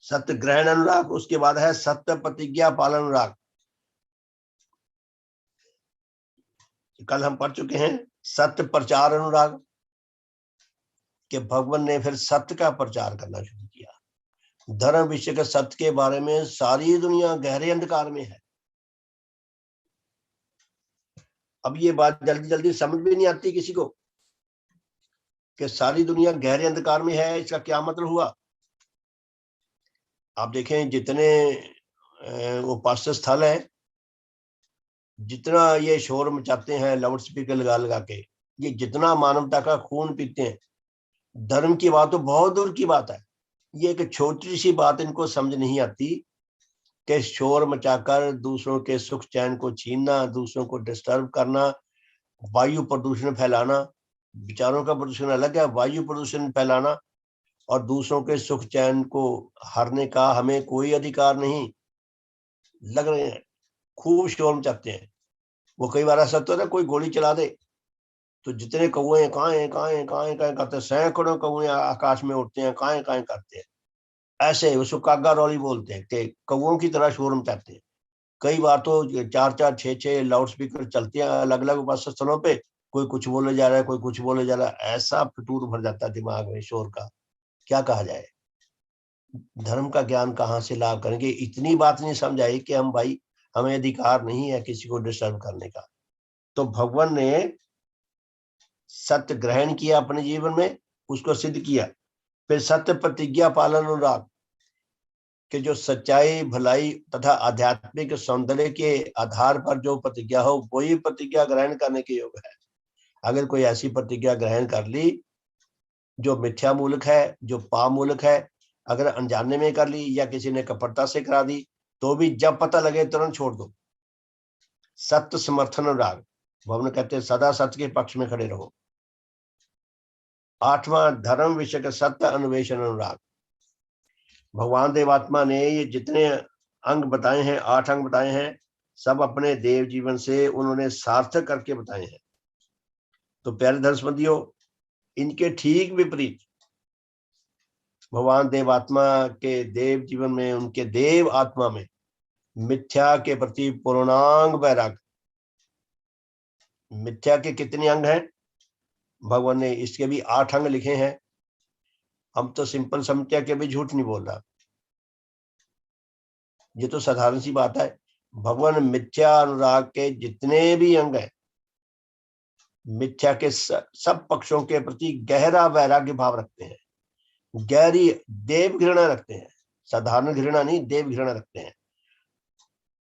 सत्य ग्रहण अनुराग, उसके बाद है सत्य प्रतिज्ञा पालन अनुराग। कल हम पढ़ चुके हैं सत्य प्रचार अनुराग, कि भगवान ने फिर सत्य का प्रचार करना शुरू किया। धर्म विषय के सत्य के बारे में सारी दुनिया गहरे अंधकार में है, अब ये बात जल्दी जल्दी समझ भी नहीं आती किसी को कि सारी दुनिया गहरे अंधकार में है, इसका क्या मतलब हुआ। आप देखें जितने उपास्य स्थल है, जितना ये शोर मचाते हैं लाउड स्पीकर लगा लगा के, ये जितना मानवता का खून पीते हैं, धर्म की बात तो बहुत दूर की बात है। ये एक छोटी सी बात इनको समझ नहीं आती कि शोर मचाकर दूसरों के सुख चैन को छीनना, दूसरों को डिस्टर्ब करना, वायु प्रदूषण फैलाना। विचारों का प्रदूषण अलग है, वायु प्रदूषण फैलाना और दूसरों के सुख चैन को हरने का हमें कोई अधिकार नहीं। लग रहे हैं खूब शोर मचाते हैं। वो कई बार ऐसा तो है ना, कोई गोली चला दे तो जितने कौए काएं काएं काएं काएं करते, सैकड़ों कौए आकाश में उड़ते हैं, काएं काएं करते हैं। ऐसे उसको कागा रौली बोलते हैं कि कौओं की तरह शोर मचाते हैं। कई बार तो 4-4 6-6 लाउड स्पीकर चलते हैं अलग अलग उपासना स्थलों पे, कोई कुछ बोले जा रहा है, कोई कुछ बोले जा रहा है। ऐसा फितूर भर जाता है दिमाग में शोर का, क्या कहा जाए। धर्म का ज्ञान कहाँ से लाभ करेंगे। इतनी बात नहीं समझ आई कि हम भाई, हमें अधिकार नहीं है किसी को डिस्टर्ब करने का। तो भगवान ने सत्य ग्रहण किया अपने जीवन में, उसको सिद्ध किया। फिर सत्य प्रतिज्ञा पालन अनुराग कि जो सच्चाई भलाई तथा आध्यात्मिक सौंदर्य के आधार पर जो प्रतिज्ञा हो, वही प्रतिज्ञा ग्रहण करने के योग है। अगर कोई ऐसी प्रतिज्ञा ग्रहण कर ली जो मिथ्या मूलक है, जो पाप मूलक है, अगर अनजाने में कर ली या किसी ने कपटता से करा दी, तो भी जब पता लगे तुरंत छोड़ दो। सत्य समर्थन अनुराग, भवन कहते हैं सदा सत्य के पक्ष में खड़े रहो। 8वां धर्म विषय का सत्य अन्वेषण अनुराग। भगवान देवात्मा ने ये जितने अंग बताए हैं, 8 अंग बताए हैं, सब अपने देव जीवन से उन्होंने सार्थक करके बताए हैं। तो प्यारे दर्शकों, इनके ठीक विपरीत भगवान देवात्मा के देव जीवन में, उनके देव आत्मा में मिथ्या के प्रति पूर्णांग वैराग। मिथ्या के कितने अंग हैं? भगवान ने इसके भी 8 अंग लिखे हैं। हम तो सिंपल समझते हैं कि भी झूठ नहीं बोल रहा, ये तो साधारण सी बात है। भगवान मिथ्या अनुराग के जितने भी अंग हैं, मिथ्या के सब पक्षों के प्रति गहरा वैराग्य भाव रखते हैं, गहरी देव घृणा रखते हैं। साधारण घृणा नहीं, देव घृणा रखते हैं।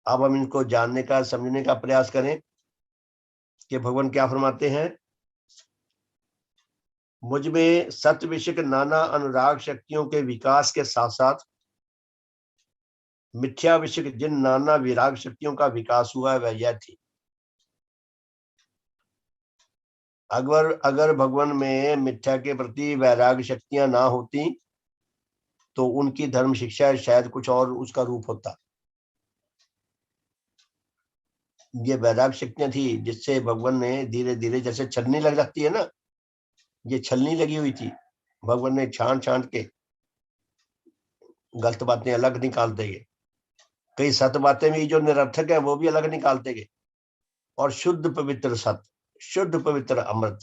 अब हम इनको जानने का, समझने का प्रयास करें कि भगवान क्या फरमाते हैं। मुझ में सत्य विषयक नाना अनुराग शक्तियों के विकास के साथ साथ मिथ्या विषयक जिन नाना विराग शक्तियों का विकास हुआ है, वह यह थी। अगर भगवान में मिथ्या के प्रति वैराग शक्तियां ना होती तो उनकी धर्म शिक्षा शायद कुछ और उसका रूप होता। ये वैराग शक्तियां थी जिससे भगवान ने धीरे धीरे, जैसे छलनी लग जाती है ना, ये छलनी लगी हुई थी। भगवान ने छांट छांट के गलत बातें अलग निकालते गए, कई सत्य बातें भी जो निरर्थक है वो भी अलग निकालते गए, और शुद्ध पवित्र सत्य, शुद्ध पवित्र अमृत,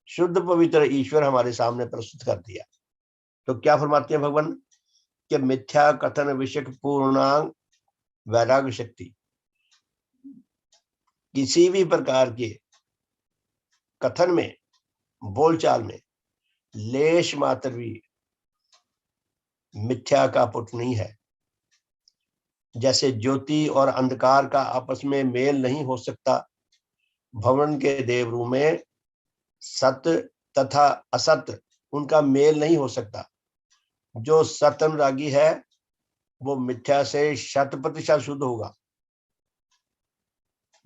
शुद्ध पवित्र ईश्वर हमारे सामने प्रस्तुत कर दिया। तो क्या फरमाते हैं भगवान कि मिथ्या कथन विषयक पूर्णांग वैराग शक्ति, किसी भी प्रकार के कथन में, बोलचाल में लेश मात्र भी मिथ्या का पुट नहीं है। जैसे ज्योति और अंधकार का आपस में मेल नहीं हो सकता, भवन के देवरू में सत्य तथा असत्य उनका मेल नहीं हो सकता। जो सत्यनुरागी है वो मिथ्या से 100% शुद्ध होगा।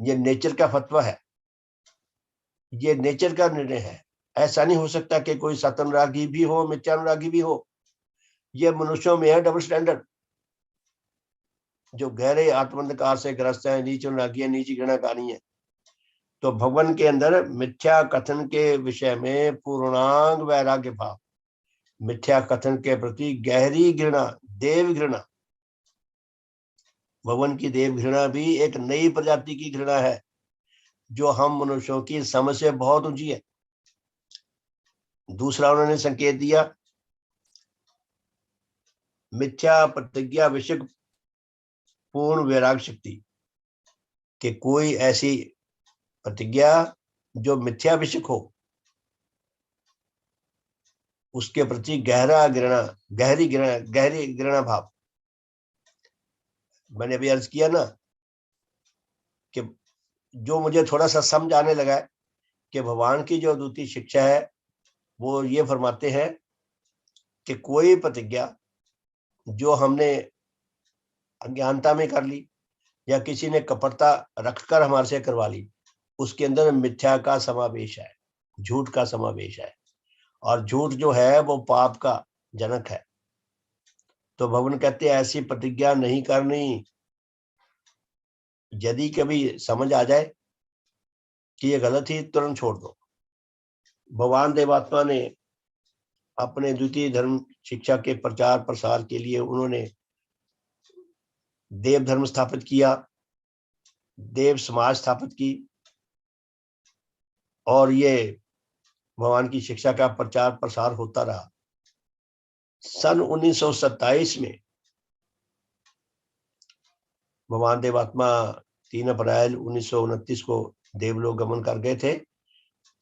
ये नेचर का फतवा है, ये नेचर का निर्णय है। ऐसा नहीं हो सकता कि कोई सत्यनुरागी भी हो, मिथ्यानुरागी भी हो। ये मनुष्यों में है डबल स्टैंडर्ड। जो गहरे आत्मंधकार से ग्रस्त है, नीच अनुरागी है, नीची घृणाकारी है। तो भगवान के अंदर मिथ्या कथन के विषय में पूर्णांग वैराग्य भाव, मिथ्या कथन के प्रति गहरी घृणा, देव घृणा। भगवान की देव घृणा भी एक नई प्रजाति की घृणा है जो हम मनुष्यों की समझ से बहुत ऊंची है। दूसरा उन्होंने संकेत दिया, मिथ्या प्रतिज्ञा विषयक पूर्ण वैराग शक्ति, कि कोई ऐसी प्रतिज्ञा जो मिथ्या विषयक हो उसके प्रति गहरी घृणा भाव। मैंने अभी अर्ज किया ना कि जो मुझे थोड़ा सा समझ आने लगा है कि भगवान की जो अद्वितीय शिक्षा है वो ये फरमाते हैं कि कोई प्रतिज्ञा जो हमने अज्ञानता में कर ली या किसी ने कपटता रखकर हमारे से करवा ली, उसके अंदर मिथ्या का समावेश है, झूठ का समावेश है, और झूठ जो है वो पाप का जनक है। तो भगवान कहते हैं ऐसी प्रतिज्ञा नहीं करनी। यदि कभी समझ आ जाए कि ये गलत ही, तुरंत छोड़ दो। भगवान देवात्मा ने अपने द्वितीय धर्म शिक्षा के प्रचार प्रसार के लिए उन्होंने देव धर्म स्थापित किया, देव समाज स्थापित की, और ये भगवान की शिक्षा का प्रचार प्रसार होता रहा। सन 1927 में भगवान देवात्मा 3 अप्रैल 1929 को देवलोक गमन कर गए थे।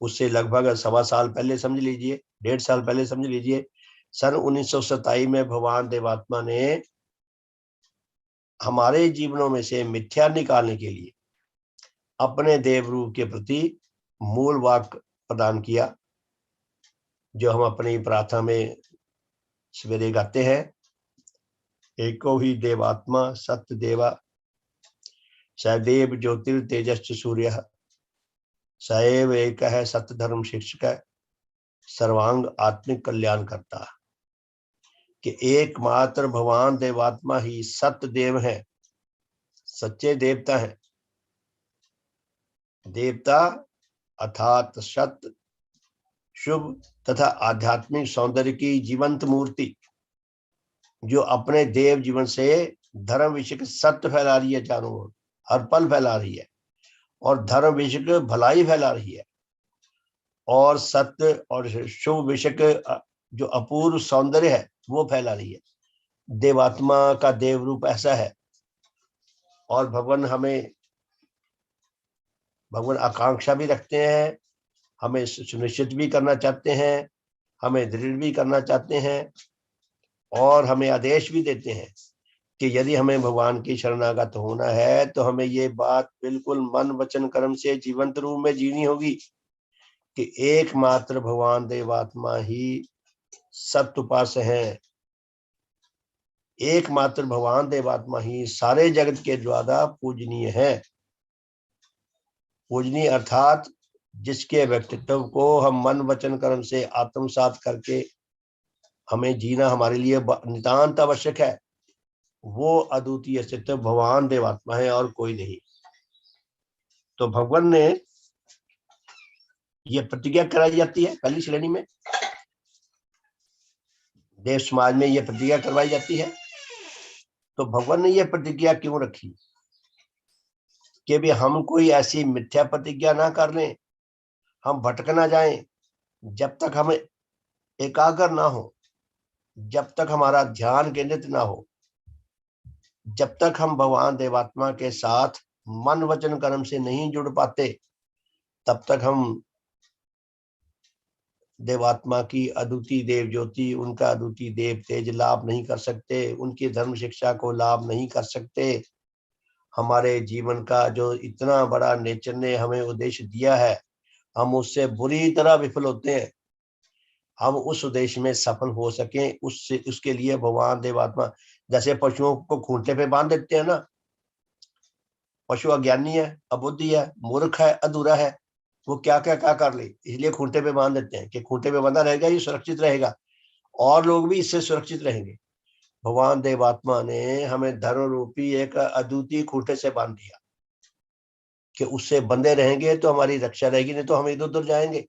उससे लगभग 1.25 साल पहले समझ लीजिए, 1.5 साल पहले समझ लीजिए, सन 1927 में भगवान देवात्मा ने हमारे जीवनों में से मिथ्या निकालने के लिए अपने देव रूप के प्रति मूल वाक्य प्रदान किया, जो हम अपनी प्रार्थना में सवेरे गाते हैं। एको ही देवात्मा सत्य देवा, सदैव ज्योतिर्तेजश्च सूर्य, सैव एक है सत्य धर्म शिक्षक, सर्वांग आत्मिक कल्याण करता। कि एकमात्र भगवान देवात्मा ही सत्य देव है, सच्चे देवता है। देवता अर्थात सत्य, शुभ तथा आध्यात्मिक सौंदर्य की जीवंत मूर्ति, जो अपने देव जीवन से धर्म विषयक सत्य फैला रही है, चारों ओर हर पल फैला रही है, और धर्म विषयक भलाई फैला रही है, और सत्य और शुभ विषयक जो अपूर्व सौंदर्य है वो फैला रही है। देवात्मा का देव रूप ऐसा है। और भगवान आकांक्षा भी रखते हैं, हमें सुनिश्चित भी करना चाहते हैं, हमें दृढ़ भी करना चाहते हैं, और हमें आदेश भी देते हैं कि यदि हमें भगवान की शरणागत होना है तो हमें ये बात बिल्कुल मन वचन कर्म से जीवंत रूप में जीनी होगी कि एकमात्र भगवान देवात्मा ही सत्य उपास्य है। एकमात्र भगवान देवात्मा ही सारे जगत के द्वारा पूजनीय है। पूजनीय अर्थात जिसके व्यक्तित्व को हम मन वचन कर्म से आत्मसात करके हमें जीना हमारे लिए नितांत आवश्यक है, वो अद्वितीय अस्तित्व भगवान देवात्मा है और कोई नहीं। तो भगवान ने ये प्रतिज्ञा कराई जाती है पहली श्रेणी में, देव समाज में ये प्रतिज्ञा करवाई जाती है। तो भगवान ने ये प्रतिज्ञा क्यों रखी कि भी हम कोई ऐसी मिथ्या प्रतिज्ञा ना कर लें, हम भटक ना जाएं, जब तक हम एकाग्र ना हो, जब तक हमारा ध्यान केंद्रित ना हो, जब तक हम भगवान देवात्मा के साथ मन वचन कर्म से नहीं जुड़ पाते, तब तक हम देवात्मा की अद्वितीय देव ज्योति, उनका अद्वितीय देव तेज लाभ नहीं कर सकते, उनकी धर्म शिक्षा को लाभ नहीं कर सकते। हमारे जीवन का जो इतना बड़ा नेचर ने हमें उद्देश्य दिया है, हम उससे बुरी तरह विफल होते हैं। हम उस उद्देश्य में सफल हो सकें, उसके लिए भगवान देवात्मा, जैसे पशुओं को खूंटे पे बांध देते हैं ना, पशु अज्ञानी है, अबुद्धि है, मूर्ख है, अधूरा है, वो क्या क्या क्या कर ले, इसलिए खूंटे पे बांध देते हैं कि खूंटे पे बंधा रहेगा, ये सुरक्षित रहेगा, और लोग भी इससे सुरक्षित रहेंगे। भगवान देवात्मा ने हमें धर्म रूपी एक अद्वितीय खूंटे से बांध दिया कि उससे बंधे रहेंगे तो हमारी रक्षा रहेगी, नहीं तो हम इधर उधर जाएंगे,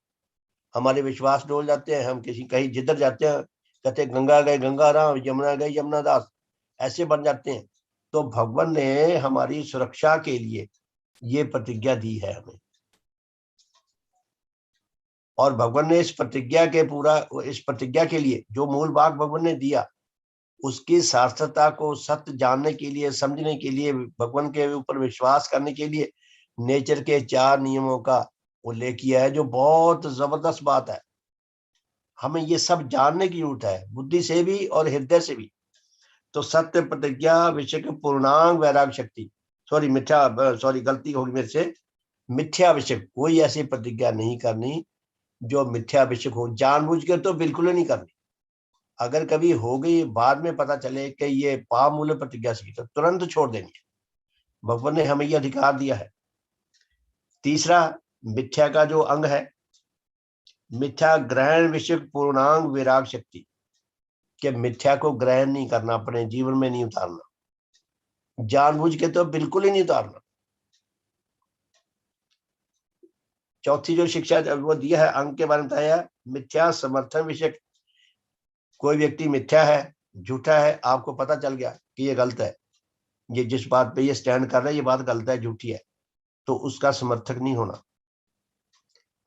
हमारे विश्वास डोल जाते हैं, हम कहीं जिधर जाते हैं कहते गंगा गए गंगा राम, यमुना गए यमुना दास, ऐसे बन जाते हैं। तो भगवान ने हमारी सुरक्षा के लिए ये प्रतिज्ञा दी है हमें, और भगवान ने इस प्रतिज्ञा के लिए जो मूल भाग भगवान ने दिया, उसकी सार्थकता को सत्य जानने के लिए, समझने के लिए, भगवान के ऊपर विश्वास करने के लिए नेचर के 4 नियमों का उल्लेख किया है, जो बहुत जबरदस्त बात है। हमें ये सब जानने की जरूरत है, बुद्धि से भी और हृदय से भी। तो सत्य, प्रतिज्ञा, विषय पूर्णांग, वैराग शक्ति, सॉरी गलती होगी मेरे से, मिथ्या विषय, कोई ऐसी प्रतिज्ञा नहीं करनी जो मिथ्या विषय हो, जानबूझकर तो बिल्कुल ही नहीं करनी। अगर कभी हो गई, बाद में पता चले कि ये पाप मूल्य प्रतिज्ञा सी, तो तुरंत छोड़ देनी है। भगवान ने हमें यह अधिकार दिया है। तीसरा, मिथ्या का जो अंग है, मिथ्या ग्रहण विषय पूर्णांग विराग शक्ति, कि मिथ्या को ग्रहण नहीं करना, अपने जीवन में नहीं उतारना, जानबूझ के तो बिल्कुल ही नहीं उतारना। चौथी जो शिक्षा वो दिया है, अंग के बारे में बताया, मिथ्या समर्थन विषय। कोई व्यक्ति मिथ्या है, झूठा है, आपको पता चल गया कि ये गलत है, ये जिस बात पे ये स्टैंड कर रहा है ये बात गलत है, झूठी है, तो उसका समर्थक नहीं होना।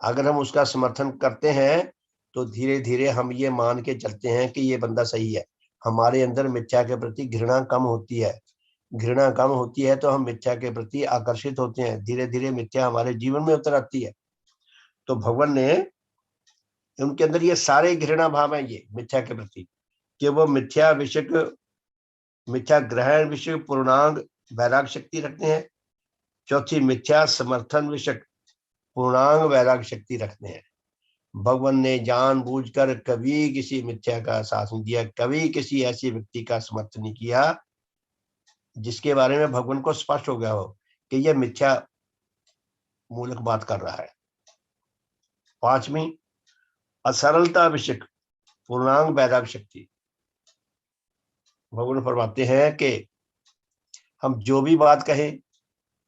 अगर हम उसका समर्थन करते हैं तो धीरे धीरे हम ये मान के चलते हैं कि ये बंदा सही है, हमारे अंदर मिथ्या के प्रति घृणा कम होती है। घृणा कम होती है तो हम मिथ्या के प्रति आकर्षित होते हैं, धीरे धीरे मिथ्या हमारे जीवन में उतर आती है। तो भगवान ने उनके अंदर ये सारे घृणा भाव है ये मिथ्या के प्रति, कि वो मिथ्या विषय, मिथ्या ग्रहण विषय पूर्णांग वैराग शक्ति रखते हैं। चौथी, मिथ्या समर्थन विषय पूर्णांग वैराग शक्ति रखते हैं। भगवान ने जानबूझकर कभी किसी मिथ्या का साथ नहीं दिया, कभी किसी ऐसे व्यक्ति का समर्थन नहीं किया जिसके बारे में भगवान को स्पष्ट हो गया हो कि यह मिथ्या मूलक बात कर रहा है। पांचवी, असरलता विषय पूर्णांग वैराग शक्ति। भगवान फरमाते हैं कि हम जो भी बात कहें,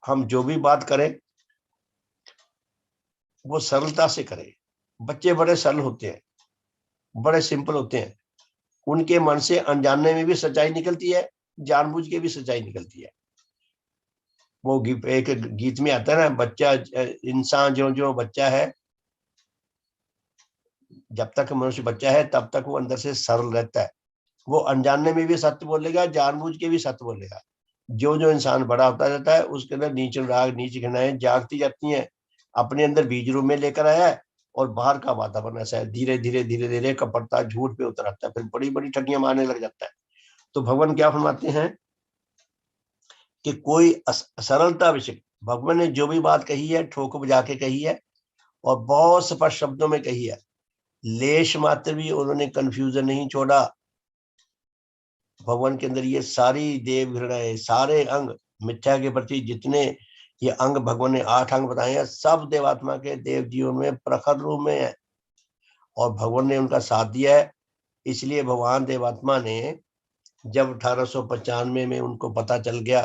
हम जो भी बात करें, वो सरलता से करें। बच्चे बड़े सरल होते हैं, बड़े सिंपल होते हैं, उनके मन से अनजाने में भी सच्चाई निकलती है, जानबूझ के भी सच्चाई निकलती है। वो एक गीत में आता है ना, बच्चा इंसान जो जो बच्चा है, जब तक मनुष्य बच्चा है तब तक वो अंदर से सरल रहता है, वो अनजाने में भी सत्य बोलेगा, जानबूझ के भी सत्य बोलेगा। जो जो इंसान बड़ा होता जाता है उसके अंदर नीच राग, नीच घृणाएं जागती जाती हैं, अपने अंदर बीज रूप में लेकर आया है, और बाहर का वातावरण ऐसा है, धीरे धीरे धीरे धीरे कपटता झूठ पे उतर आता है, फिर बड़ी बड़ी ठगियां मारने लग जाता है। तो भगवान क्या फरमाते हैं कि कोई सरलता विषय, भगवान ने जो भी बात कही है ठोक बजा के कही है, और बहुत स्पष्ट शब्दों में कही है, लेश मात्र भी उन्होंने कंफ्यूजन नहीं छोड़ा। भगवान के अंदर ये सारी देव घृणाएं, सारे अंग मिथ्या के प्रति जितने ये अंग भगवान ने 8 अंग बताए हैं, सब देवात्मा के देव जीवन में प्रखर रूप में है, और भगवान ने उनका साथ दिया है। इसलिए भगवान देवात्मा ने जब 1895 में उनको पता चल गया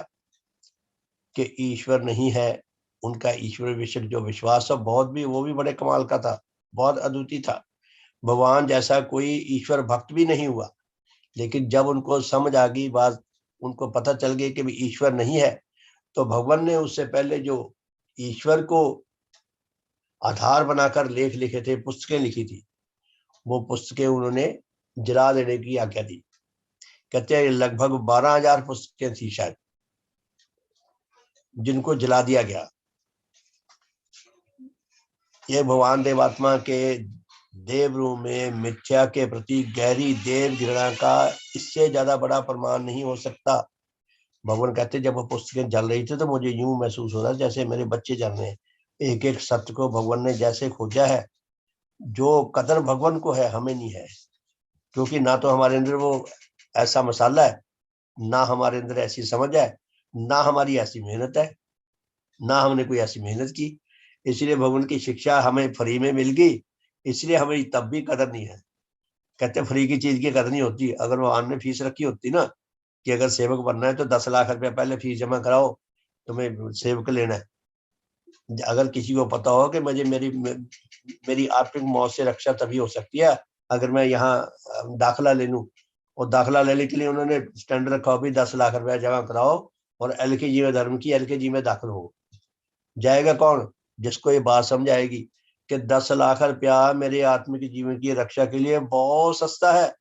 कि ईश्वर नहीं है, उनका ईश्वर विषय जो विश्वास था बहुत भी, वो भी बड़े कमाल का था, बहुत अद्वितीय था। भगवान जैसा कोई ईश्वर भक्त भी नहीं हुआ। लेकिन जब उनको समझ आ गई बात, उनको पता चल गई कि ईश्वर नहीं है, तो भगवान ने उससे पहले जो ईश्वर को आधार बनाकर लेख लिखे थे, पुस्तकें लिखी थी, वो पुस्तकें उन्होंने जला देने की आज्ञा दी। कहते हैं लगभग 12,000 पुस्तकें थी शायद, जिनको जला दिया गया। ये भगवान देवात्मा के देव रूप में मिथ्या के प्रति गहरी देव घृणा का इससे ज्यादा बड़ा प्रमाण नहीं हो सकता। भगवान कहते जब वो पुस्तकें जल रही थी तो मुझे यूं महसूस हो रहा जैसे मेरे बच्चे जल रहे हैं। एक एक सत्य को भगवान ने जैसे खोजा है, जो कदर भगवान को है हमें नहीं है, क्योंकि ना तो हमारे अंदर वो ऐसा मसाला है, ना हमारे अंदर ऐसी समझ है, ना हमारी ऐसी मेहनत है, ना हमने कोई ऐसी मेहनत की। इसलिए भगवान की शिक्षा हमें फ्री में मिल गई, इसलिए हमें तब भी कदर नहीं है। कहते फ्री की चीज की कदर नहीं होती। अगर भगवान ने फीस रखी होती ना कि अगर सेवक बनना है तो 10 लाख रुपया पहले फीस जमा कराओ, तुम्हें सेवक लेना है। अगर किसी को पता हो कि मुझे मेरी आत्मिक मौत से रक्षा तभी हो सकती है अगर मैं यहाँ दाखिला ले लूं, और दाखिला लेने के लिए उन्होंने स्टैंडर्ड रखा हो भी 10 लाख रुपया जमा कराओ और LKG में धर्म की LKG में दाखिल हो। जाएगा कौन? जिसको ये बात समझ आएगी कि 10 लाख रुपया मेरे आत्मिक जीवन की रक्षा के लिए बहुत सस्ता है।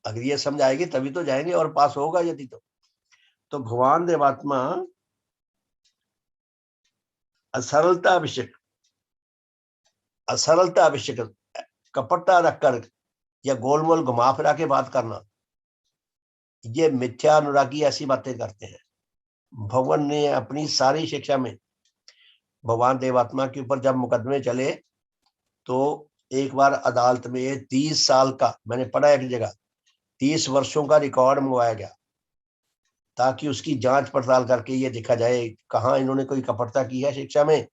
अगर ये समझ आएगी तभी तो जाएंगे, और पास होगा यदि तो भगवान देवात्मा असरलता विषय, असरलता विषय, कपटता रखकर या गोलमोल घुमा फिरा के बात करना, ये मिथ्या अनुरागी ऐसी बातें करते हैं। भगवान ने अपनी सारी शिक्षा में भगवान देवात्मा के ऊपर जब मुकदमे चले तो एक बार अदालत में 30 साल का, मैंने पढ़ा एक जगह, 30 वर्षों का रिकॉर्ड मंगवाया गया ताकि उसकी जांच पड़ताल करके ये देखा जाए कहाँ इन्होंने कोई कपटता की है शिक्षा में,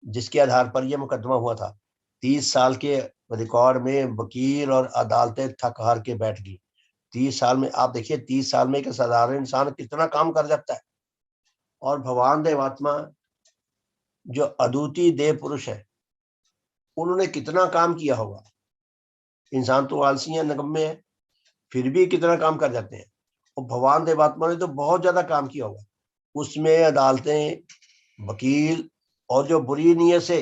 जिसके आधार पर यह मुकदमा हुआ था। 30 साल के रिकॉर्ड में वकील और अदालतें थक हार के बैठ गई। 30 साल में आप देखिए, 30 साल में एक साधारण इंसान कितना काम कर जाता है। और भगवान देवात्मा जो अद्वितीय देव पुरुष है, उन्होंने कितना काम किया होगा। इंसान तो आलसी है, नगम्य है, फिर भी कितना काम कर जाते हैं। और भगवान देवात्मा ने तो बहुत ज्यादा काम किया होगा। उसमें अदालतें, वकील और जो बुरी नीयत से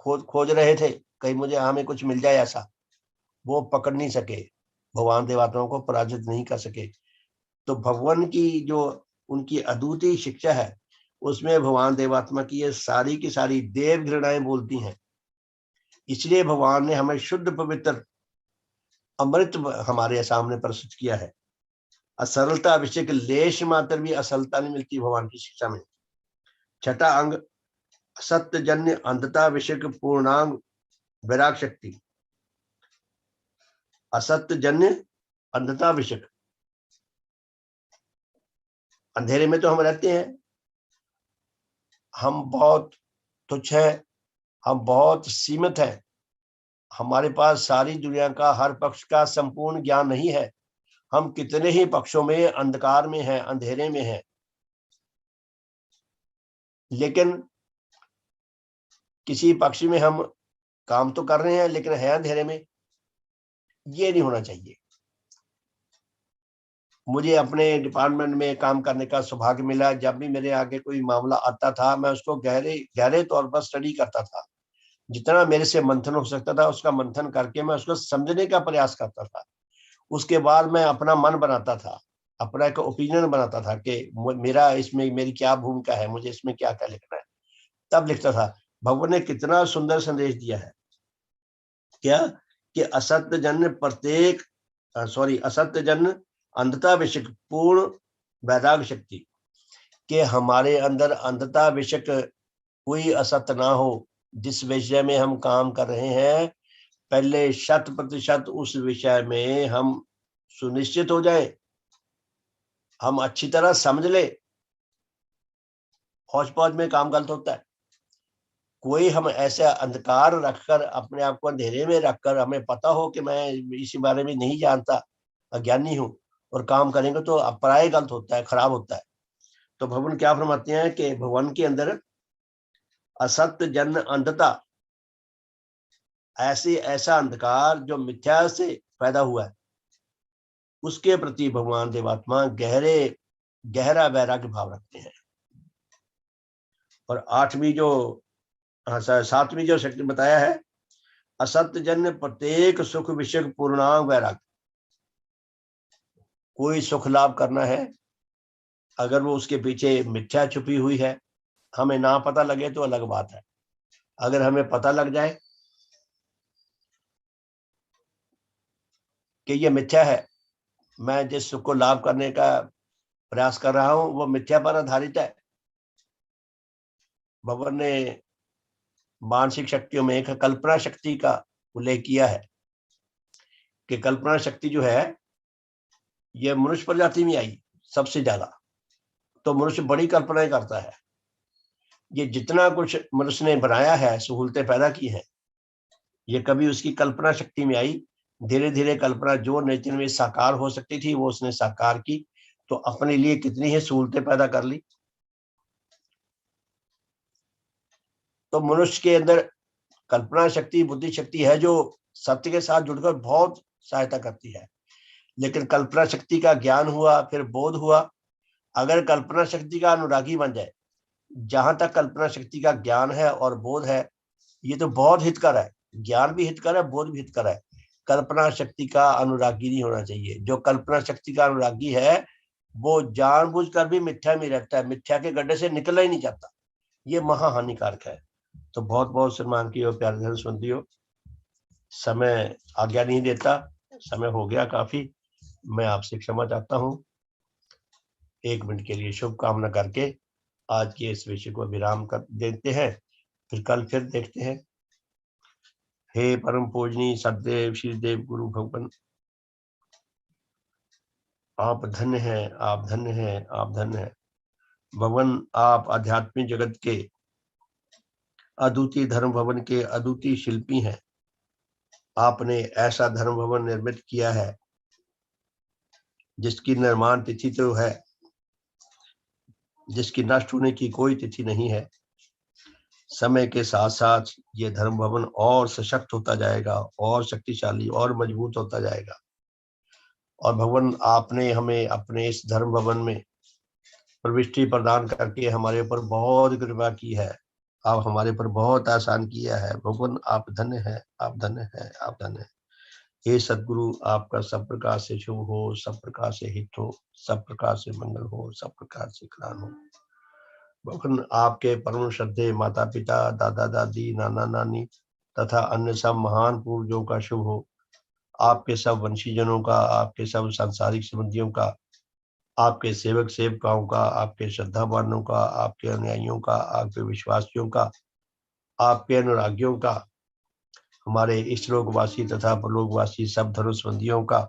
खोज रहे थे कहीं मुझे हमें कुछ मिल जाए ऐसा, वो पकड़ नहीं सके, भगवान देवात्माओं को पराजित नहीं कर सके। तो भगवान की जो उनकी अद्वितीय शिक्षा है, उसमें भगवान देवात्मा की ये सारी की सारी देव घृणाएं बोलती हैं। इसलिए भगवान ने हमें शुद्ध पवित्र अमृत हमारे सामने प्रस्तुत किया है। असरलता विषय के लेश मात्र भी असलता नहीं मिलती भगवान की शिक्षा में। छठा अंग, असत्य जन्य अंधता विषय के पूर्णांग वैराग शक्ति। असत्य जन्य अंधता विषय, अंधेरे में तो हम रहते हैं, हम बहुत तुच्छ हैं, हम बहुत सीमित हैं, हमारे पास सारी दुनिया का हर पक्ष का संपूर्ण ज्ञान नहीं है। हम कितने ही पक्षों में अंधकार में हैं, अंधेरे में हैं। लेकिन किसी पक्ष में हम काम तो कर रहे हैं लेकिन है अंधेरे में। ये नहीं होना चाहिए। मुझे अपने डिपार्टमेंट में काम करने का सौभाग्य मिला। जब भी मेरे आगे कोई मामला आता था, मैं उसको गहरे तौर पर स्टडी करता था। जितना मेरे से मंथन हो सकता था उसका मंथन करके मैं उसको समझने का प्रयास करता था। उसके बाद मैं अपना मन बनाता था, अपना एक ओपिनियन बनाता था कि मेरा इसमें मेरी क्या भूमिका है, मुझे इसमें क्या क्या लिखना है, तब लिखता था। भगवान ने कितना सुंदर संदेश दिया है, क्या कि असत्य जन्य प्रत्येक असत्य जन्य अंधता विषयक पूर्ण वैराग्य शक्ति, कि हमारे अंदर अंधता विषयक कोई असत्य ना हो। जिस विषय में हम काम कर रहे हैं, पहले 100% उस विषय में हम सुनिश्चित हो जाए, हम अच्छी तरह समझ ले। फौज फौज में काम गलत होता है। कोई हम ऐसा अंधकार रखकर, अपने आप को अंधेरे में रखकर, हमें पता हो कि मैं इसी बारे में नहीं जानता, अज्ञानी हूं, और काम करेंगे तो अपराय गलत होता है, खराब होता है। तो भगवान क्या फरमाते हैं कि भगवान के अंदर असत्य जन्य अंधता, ऐसा अंधकार जो मिथ्या से पैदा हुआ है, उसके प्रति भगवान देवात्मा गहरा वैराग्य भाव रखते हैं। और सातवीं जो शक्ति बताया है, असत्य जन्य प्रत्येक सुख विषय पूर्णांग वैराग्य। कोई सुख लाभ करना है, अगर वो उसके पीछे मिथ्या छुपी हुई है, हमें ना पता लगे तो अलग बात है। अगर हमें पता लग जाए कि ये मिथ्या है, मैं जिस सुख को लाभ करने का प्रयास कर रहा हूं वो मिथ्या पर आधारित है। भगवान ने मानसिक शक्तियों में एक कल्पना शक्ति का उल्लेख किया है कि कल्पना शक्ति जो है ये मनुष्य प्रजाति में आई सबसे ज्यादा। तो मनुष्य बड़ी कल्पनाएं करता है। ये जितना कुछ मनुष्य ने बनाया है, सहूलतें पैदा की हैं, ये कभी उसकी कल्पना शक्ति में आई। धीरे धीरे कल्पना जो नेचर में साकार हो सकती थी वो उसने साकार की, तो अपने लिए कितनी ही सहूलतें पैदा कर ली। तो मनुष्य के अंदर कल्पना शक्ति, बुद्धि शक्ति है जो सत्य के साथ जुड़कर बहुत सहायता करती है। लेकिन कल्पना शक्ति का ज्ञान हुआ, फिर बोध हुआ। अगर कल्पना शक्ति का अनुरागी बन जाए, जहां तक कल्पना शक्ति का ज्ञान है और बोध है, ये तो बहुत हितकर है। ज्ञान भी हितकर है, बोध भी हितकर है। कल्पना शक्ति का अनुरागी नहीं होना चाहिए। जो कल्पना शक्ति का अनुरागी है वो जानबूझकर भी मिथ्या में रहता है, मिथ्या के गड्ढे से निकलना ही नहीं चाहता। ये महाहानिकारक है। तो बहुत बहुत सम्मान की और प्यारे धर्म संबंधियों, समय आज्ञा नहीं देता, समय हो गया काफी, मैं आपसे क्षमा चाहता हूँ। 1 मिनट के लिए शुभकामना करके आज के इस विषय को विराम कर देते हैं, फिर कल फिर देखते हैं। हे परम पूजनीय सददेव श्री देव गुरु भगवान, आप धन्य हैं, आप धन्य हैं, आप धन्य हैं भगवान। आप आध्यात्मिक जगत के अद्वितीय धर्म भवन के अद्वितीय शिल्पी हैं। आपने ऐसा धर्म भवन निर्मित किया है जिसकी निर्माण तिथि तो है, जिसकी नष्ट होने की कोई तिथि नहीं है। समय के साथ साथ ये धर्म भवन और सशक्त होता जाएगा, और शक्तिशाली और मजबूत होता जाएगा। और भगवान आपने हमें अपने इस धर्म भवन में प्रविष्टि प्रदान करके हमारे ऊपर बहुत कृपा की है। आप हमारे ऊपर बहुत आसान किया है भगवान। आप धन्य है, आप धन्य है, आप धन्य है। हे सदगुरु, आपका सब प्रकार से शुभ हो, सब प्रकार से हित हो, सब प्रकार से मंगल हो, सब प्रकार से कल्याण हो। भगवान आपके परम श्रद्धेय माता पिता, दादा दादी, नाना नानी तथा अन्य सब महान पूर्वजों का शुभ हो। आपके सब वंशीजनों का, आपके सब सांसारिक संबंधियों का, आपके सेवक सेवकाओं का, आपके श्रद्धावानों का, आपके अनुयायियों का, आपके विश्वासियों का, आपके अनुरागियों का, हमारे इष्टलोकवासी तथा परलोकवासी सब धर्म संबंधियों का,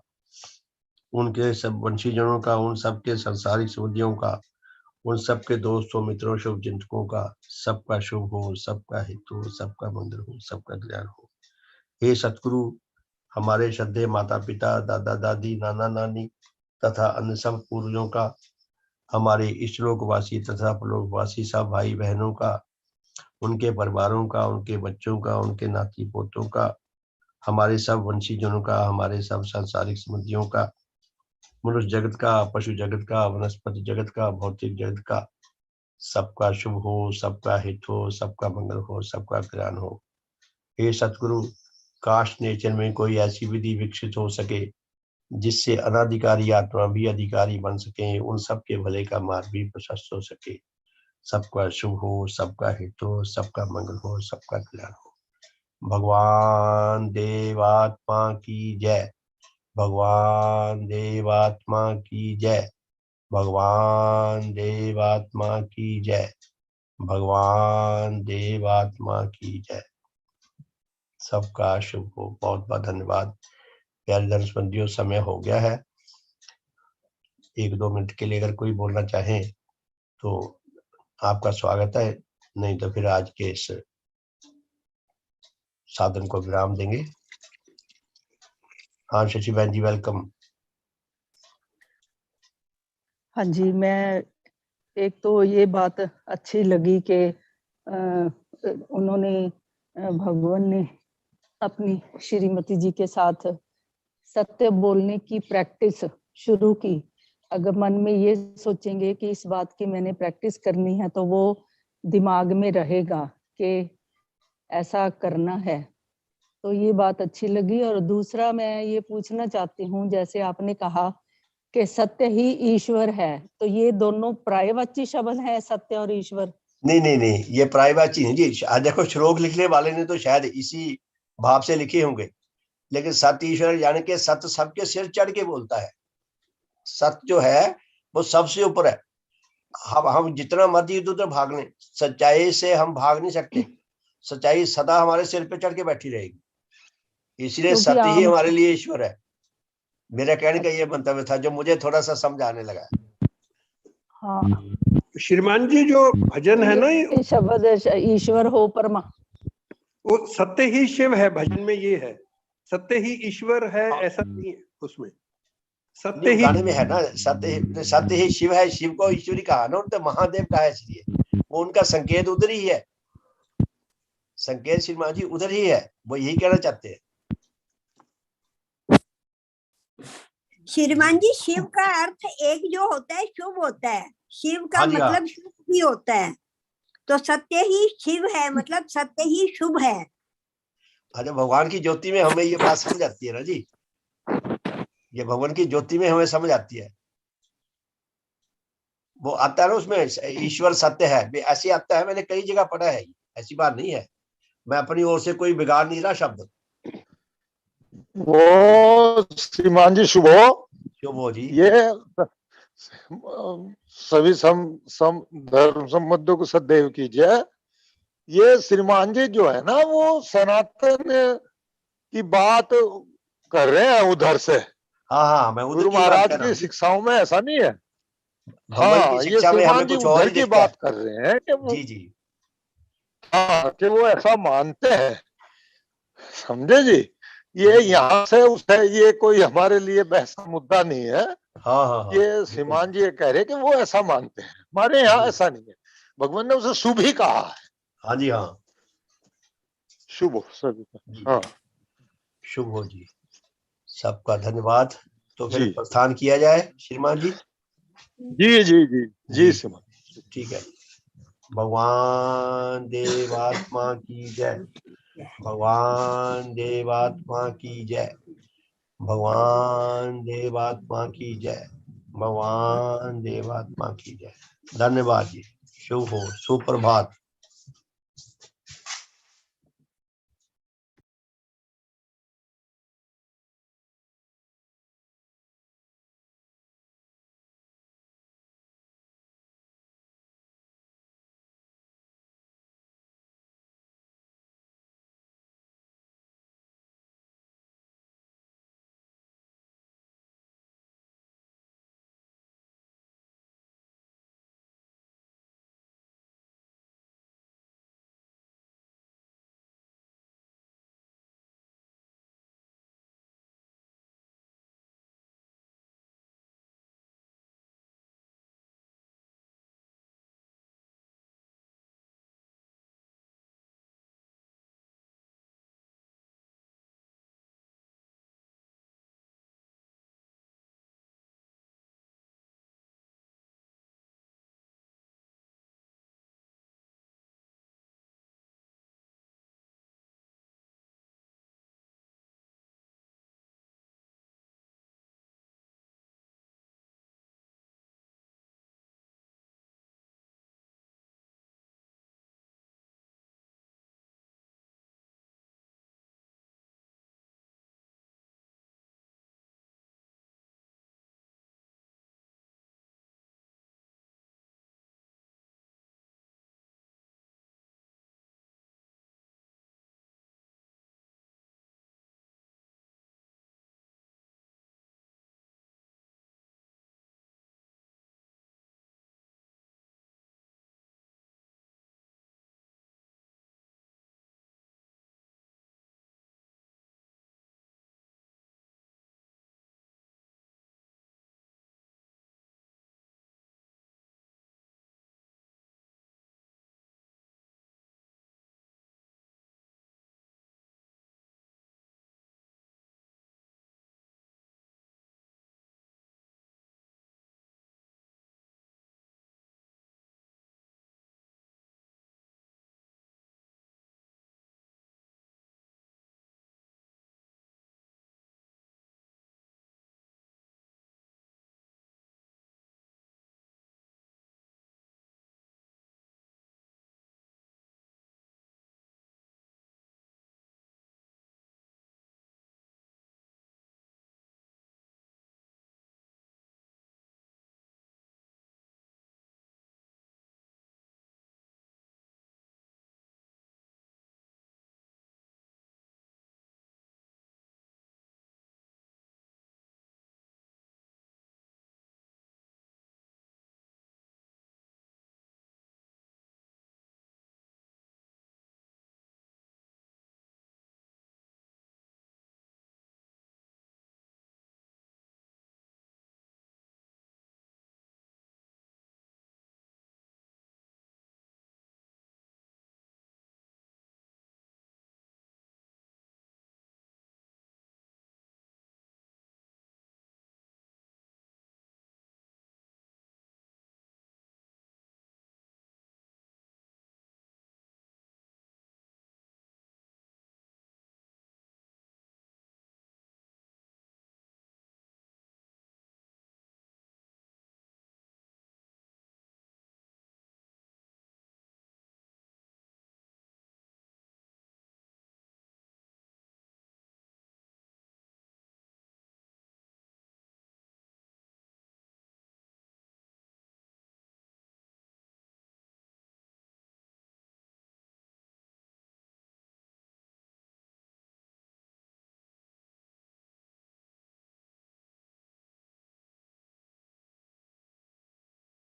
उनके सब वंशीजनों का, उन सबके संसारिक संबंधियों का, उन सबके दोस्तों मित्रों शुभ चिंतकों का, सबका शुभ हो, सबका हित हो, सबका मंगल हो, सबका कल्याण हो। हे सतगुरु, हमारे श्रद्धेय माता पिता, दादा दादी, नाना नानी तथा अन्य सब पूर्वजों का, हमारे इष्टलोकवासी तथा परलोकवासी सब भाई बहनों का, उनके परिवारों का, उनके बच्चों का, उनके नाती पोतों का, हमारे सब वंशीजनों का, हमारे सब सांसारिक संबंधियों का, मनुष्य जगत का, पशु जगत का, वनस्पति जगत का, भौतिक जगत का, सबका शुभ हो, सबका हित हो, सबका मंगल हो, सबका कल्याण हो। हे सतगुरु, काश नेचर में कोई ऐसी विधि विकसित हो सके जिससे अनाधिकारी आत्मा भी अधिकारी बन सके, उन सबके भले का मार्ग भी प्रशस्त हो सके। सबका शुभ हो, सबका हित हो, सबका मंगल हो, सबका कल्याण हो। भगवान देवात्मा की जय, भगवान देवात्मा की जय, भगवान देवात्मा की जय, भगवान देवात्मा की जय। सबका शुभ हो। बहुत बहुत धन्यवाद प्यारे दर्शकों, समय हो गया है। 1-2 मिनट के लिए अगर कोई बोलना चाहे तो आपका स्वागत है, नहीं तो फिर आज के इस साधन को विराम देंगे। हाँ शशि बहन जी, वेलकम। हाँ जी, मैं एक तो ये बात अच्छी लगी कि उन्होंने भगवान ने अपनी श्रीमती जी के साथ सत्य बोलने की प्रैक्टिस शुरू की। अगर मन में ये सोचेंगे कि इस बात की मैंने प्रैक्टिस करनी है, तो वो दिमाग में रहेगा कि ऐसा करना है। तो ये बात अच्छी लगी। और दूसरा मैं ये पूछना चाहती हूँ, जैसे आपने कहा कि सत्य ही ईश्वर है, तो ये दोनों पर्यायवाची शब्द है, सत्य और ईश्वर? नहीं नहीं नहीं, ये पर्यायवाची नहीं जी। देखो, श्लोक लिखने वाले ने तो शायद इसी भाव से लिखे होंगे, लेकिन सत्य ईश्वर यानी कि सत्य सबके सिर चढ़ के बोलता है। सत्य जो है वो सबसे ऊपर है। हम जितना मर्जी इधर उधर भाग लें, सच्चाई से हम भाग नहीं सकते। सच्चाई सदा हमारे सिर पे चढ़ के बैठी रहेगी, इसलिए सत्य ही हमारे लिए ईश्वर है। मेरा कहने का ये मंतव्य था, जो मुझे थोड़ा सा समझ आने लगा। हाँ श्रीमान जी, जो भजन है ना, शब्द ईश्वर हो परमा, वो सत्य ही शिव है। भजन में ये है, सत्य ही ईश्वर है, ऐसा नहीं है उसमें। सत्य ही गाने में है ना, सत्य ही शिव है। शिव को ईश्वरी कहा ना, तो महादेव कहा है, इसलिए वो उनका संकेत उधर ही है। संकेत श्रीमान जी उधर ही है, वो यही कहना चाहते हैं। श्रीमान जी, शिव का अर्थ एक जो होता है शुभ होता है। शिव का मतलब शुभ भी होता है, तो सत्य ही शिव है, मतलब सत्य ही शुभ है। अरे भगवान की ज्योति में हमें ये बात समझ आती है ना जी, ये भगवान की ज्योति में हमें समझ आती है। वो आता है ना उसमें, ईश्वर सत्य है, ऐसे आता है, मैंने कई जगह पढ़ा है, ऐसी बात नहीं है, मैं अपनी ओर से कोई बिगाड़ नहीं रहा शब्द। वो श्रीमान जी शुभ हो जी, ये सभी सम धर्म संबंधों को सदैव कीजिए। ये श्रीमान जी जो है ना वो सनातन की बात कर रहे हैं उधर से। हाँ हाँ, मैं उधर गुरु की बात महाराज कर रहा की हूँ। शिक्षाओं में ऐसा नहीं है। भगवान की हाँ, ये शिक्षा में हमें श्रीमान जी कुछ और उधर ही की दिखता है। बात कर रहे हैं कि वो, जी जी, हाँ, कि वो ऐसा मानते हैं, समझे जी। ये यहाँ से उसे, ये कोई हमारे लिए बहस का मुद्दा नहीं है। हाँ हाँ हाँ, ये श्रीमान जी ये कह रहे हैं कि वो ऐसा मानते हैं, हमारे यहाँ ऐसा नहीं है। भगवान ने उसे शुभ ही कहा है। हाँ जी, हाँ शुभ हो सभी का। जी, हाँ शुभ हो जी, सबका धन्यवाद। तो फिर जी प्रस्थान किया जाए श्रीमान जी। जी जी जी जी श्रीमान। ठीक है, भगवान देवात्मा की जय, भगवान देवात्मा की जय, भगवान देवात्मा की जय, भगवान देवात्मा की जय। धन्यवाद जी, शुभ हो, सुप्रभात।